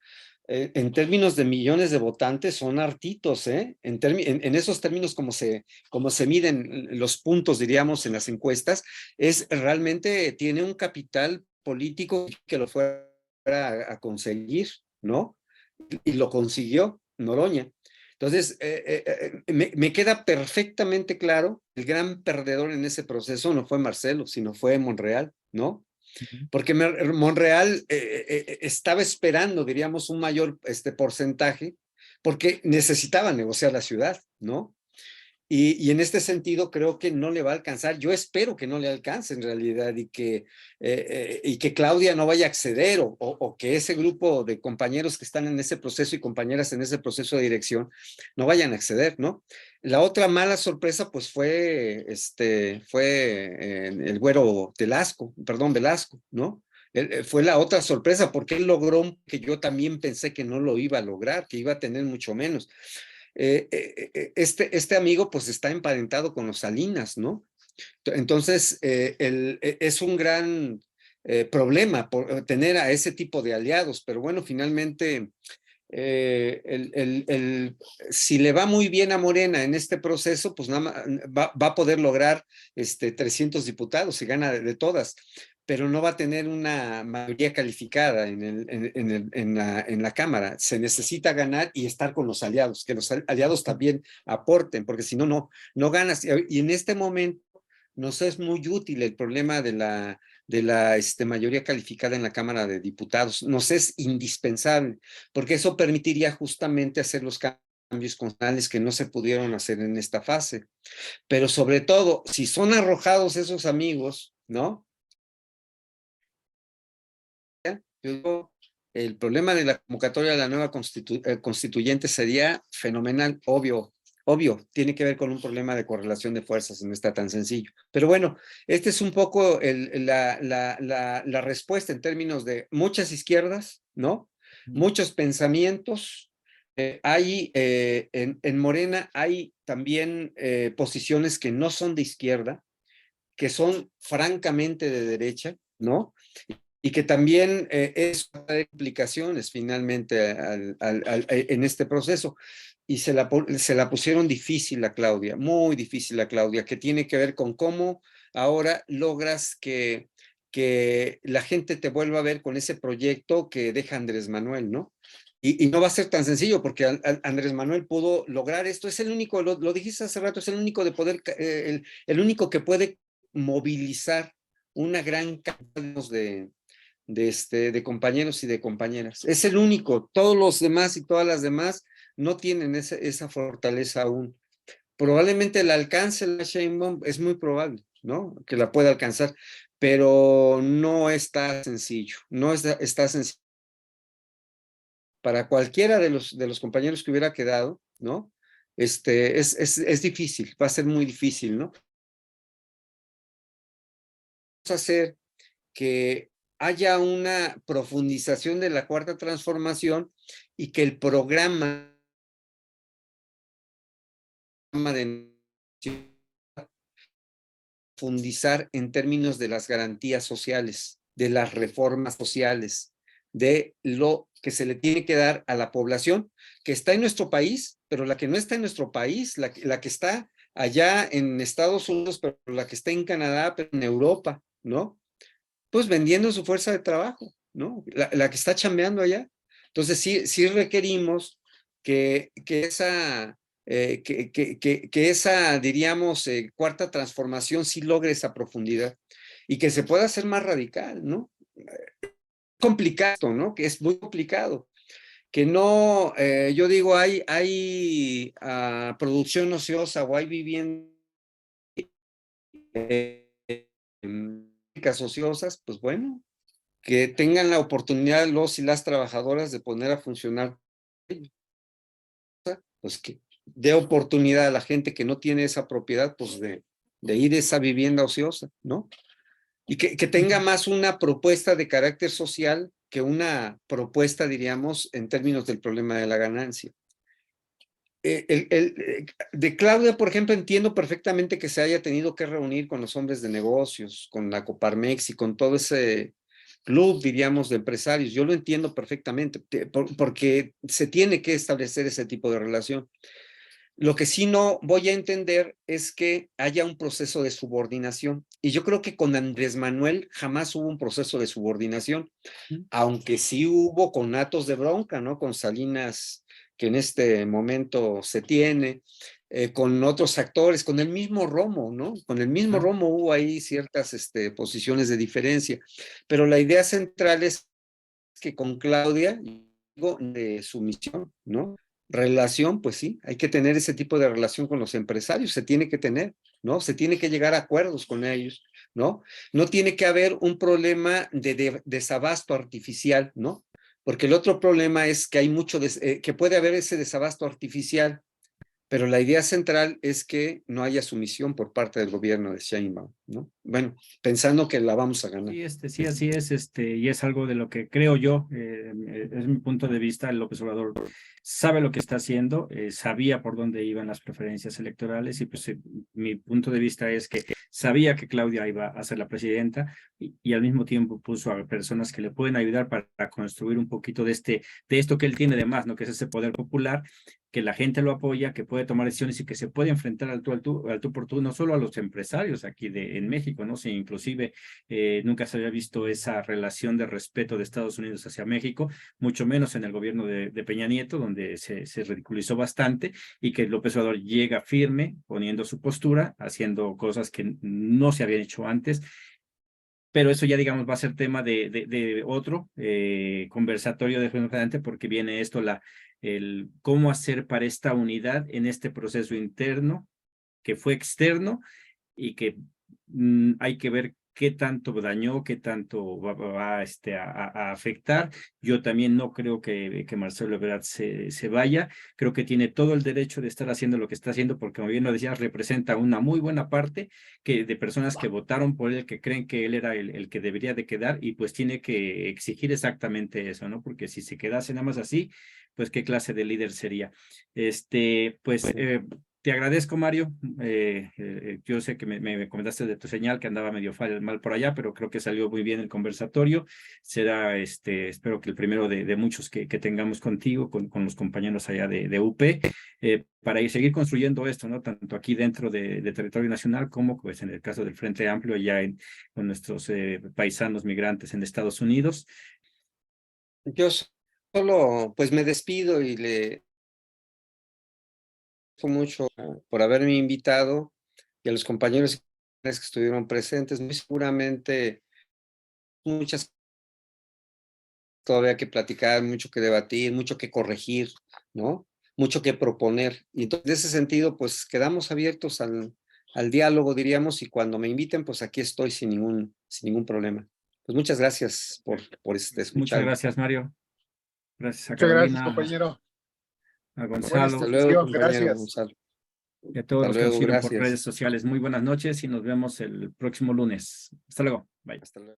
en términos de millones de votantes son hartitos, ¿eh? En esos términos como se miden los puntos, diríamos, en las encuestas, es realmente tiene un capital político que lo fuera a conseguir, ¿no? Y lo consiguió Noroña. Entonces, me queda perfectamente claro, el gran perdedor en ese proceso no fue Marcelo, sino fue Monreal, ¿no? Porque Monreal estaba esperando, diríamos, un mayor porcentaje, porque necesitaba negociar la ciudad, ¿no? Y en este sentido creo que no le va a alcanzar. Yo espero que no le alcance en realidad y que Claudia no vaya a acceder o que ese grupo de compañeros que están en ese proceso y compañeras en ese proceso de dirección no vayan a acceder, ¿no? La otra mala sorpresa pues fue el güero Velasco, ¿no? Fue la otra sorpresa porque él logró que yo también pensé que no lo iba a lograr, que iba a tener mucho menos. Este amigo pues está emparentado con los Salinas, ¿no? Entonces, es un gran problema por tener a ese tipo de aliados, pero bueno, finalmente, si le va muy bien a Morena en este proceso, pues nada más va a poder lograr 300 diputados y gana de todas, pero no va a tener una mayoría calificada en la Cámara. Se necesita ganar y estar con los aliados, que los aliados también aporten, porque si no, no ganas. Y en este momento nos es muy útil el problema de la mayoría calificada en la Cámara de Diputados. Nos es indispensable, porque eso permitiría justamente hacer los cambios constitucionales que no se pudieron hacer en esta fase. Pero sobre todo, si son arrojados esos amigos, ¿no? El problema de la convocatoria de la nueva constituyente sería fenomenal, obvio, tiene que ver con un problema de correlación de fuerzas, no está tan sencillo. Pero bueno, este es un poco la respuesta en términos de muchas izquierdas, ¿no? Muchos pensamientos. En Morena hay también posiciones que no son de izquierda, que son francamente de derecha, ¿no? Y que también es de implicaciones finalmente en este proceso. Y se la pusieron difícil a Claudia, muy difícil a Claudia, que tiene que ver con cómo ahora logras que la gente te vuelva a ver con ese proyecto que deja Andrés Manuel, ¿no? Y no va a ser tan sencillo porque Andrés Manuel pudo lograr esto, es el único, lo dijiste hace rato, es el único de poder, el único que puede movilizar una gran cantidad de compañeros y de compañeras. Es el único, todos los demás y todas las demás no tienen esa fortaleza aún. Probablemente el alcance de la Sheinbaum es muy probable, ¿no? Que la pueda alcanzar, pero no está sencillo, no está sencillo. Para cualquiera de los compañeros que hubiera quedado, ¿no? Es difícil, va a ser muy difícil, ¿no? Vamos a hacer que haya una profundización de la cuarta transformación y que el programa de profundizar en términos de las garantías sociales, de las reformas sociales, de lo que se le tiene que dar a la población que está en nuestro país, pero la que no está en nuestro país, la que está allá en Estados Unidos, pero la que está en Canadá, pero en Europa, ¿no? Pues vendiendo su fuerza de trabajo, ¿no? La que está chambeando allá. Entonces sí requerimos que esa, diríamos, cuarta transformación sí logre esa profundidad y que se pueda hacer más radical, ¿no? Complicado, ¿no? Que es muy complicado. que no, yo digo, hay producción ociosa o hay viviendas ociosas, pues bueno, que tengan la oportunidad los y las trabajadoras de poner a funcionar, pues que dé oportunidad a la gente que no tiene esa propiedad, pues de ir a esa vivienda ociosa, ¿no? Y que tenga más una propuesta de carácter social que una propuesta, diríamos, en términos del problema de la ganancia. De Claudia, por ejemplo, entiendo perfectamente que se haya tenido que reunir con los hombres de negocios, con la Coparmex y con todo ese club, diríamos, de empresarios. Yo lo entiendo perfectamente, porque se tiene que establecer ese tipo de relación. Lo que sí no voy a entender es que haya un proceso de subordinación. Y yo creo que con Andrés Manuel jamás hubo un proceso de subordinación, aunque sí hubo conatos de bronca, ¿no? Con Salinas, que en este momento se tiene, con otros actores, con el mismo Romo, ¿no? Con el mismo Romo hubo ahí ciertas posiciones de diferencia, pero la idea central es que con Claudia, digo, de sumisión, ¿no? Relación, pues sí, hay que tener ese tipo de relación con los empresarios, se tiene que tener, ¿no? Se tiene que llegar a acuerdos con ellos, ¿no? No tiene que haber un problema de desabasto artificial, ¿no? Porque el otro problema es que hay mucho, que puede haber ese desabasto artificial, pero la idea central es que no haya sumisión por parte del gobierno de Sheinbaum, ¿no? Bueno, pensando que la vamos a ganar. Sí, así es, y es algo de lo que creo yo, es mi punto de vista. López Obrador sabe lo que está haciendo, sabía por dónde iban las preferencias electorales y pues mi punto de vista es que sabía que Claudia iba a ser la presidenta y al mismo tiempo puso a personas que le pueden ayudar para construir un poquito de esto que él tiene de más, ¿no? Que es ese poder popular, que la gente lo apoya, que puede tomar decisiones y que se puede enfrentar al tú por tú, no solo a los empresarios aquí en México, ¿no? Sino inclusive nunca se había visto esa relación de respeto de Estados Unidos hacia México, mucho menos en el gobierno de Peña Nieto, donde se ridiculizó bastante y que López Obrador llega firme, poniendo su postura, haciendo cosas que no se habían hecho antes. Pero eso ya, digamos, va a ser tema de otro conversatorio de adelante, porque viene esto, el cómo hacer para esta unidad en este proceso interno que fue externo y que hay que ver qué tanto dañó, qué tanto va a afectar. Yo también no creo que Marcelo Ebrard se vaya. Creo que tiene todo el derecho de estar haciendo lo que está haciendo, porque como bien lo decías, representa una muy buena parte de personas que votaron por él, que creen que él era el que debería de quedar, y pues tiene que exigir exactamente eso, ¿no? Porque si se quedase nada más así, pues qué clase de líder sería. Te agradezco, Mario. Yo sé que me comentaste de tu señal, que andaba medio mal por allá, pero creo que salió muy bien el conversatorio. Será, espero que el primero de muchos que tengamos contigo, con los compañeros allá de UP, para seguir construyendo esto, ¿no? Tanto aquí dentro de territorio nacional como pues en el caso del Frente Amplio, ya con nuestros paisanos migrantes en Estados Unidos. Yo solo, pues me despido y le mucho por haberme invitado y a los compañeros que estuvieron presentes. Muy seguramente muchas todavía que platicar, mucho que debatir, mucho que corregir, ¿no? Mucho que proponer. Y entonces, en ese sentido, pues quedamos abiertos al diálogo, diríamos, y cuando me inviten, pues aquí estoy sin ningún problema. Pues muchas gracias por Muchas escucharme. gracias, Mario. Gracias a Muchas gracias, Carolina, compañero. a Buena Gonzalo. Hasta luego, exposición, compañero gracias. Gonzalo. Y a todos Hasta los que nos luego, siguen por gracias. redes sociales. Muy buenas noches y nos vemos el próximo lunes. Hasta luego. Bye. Hasta luego.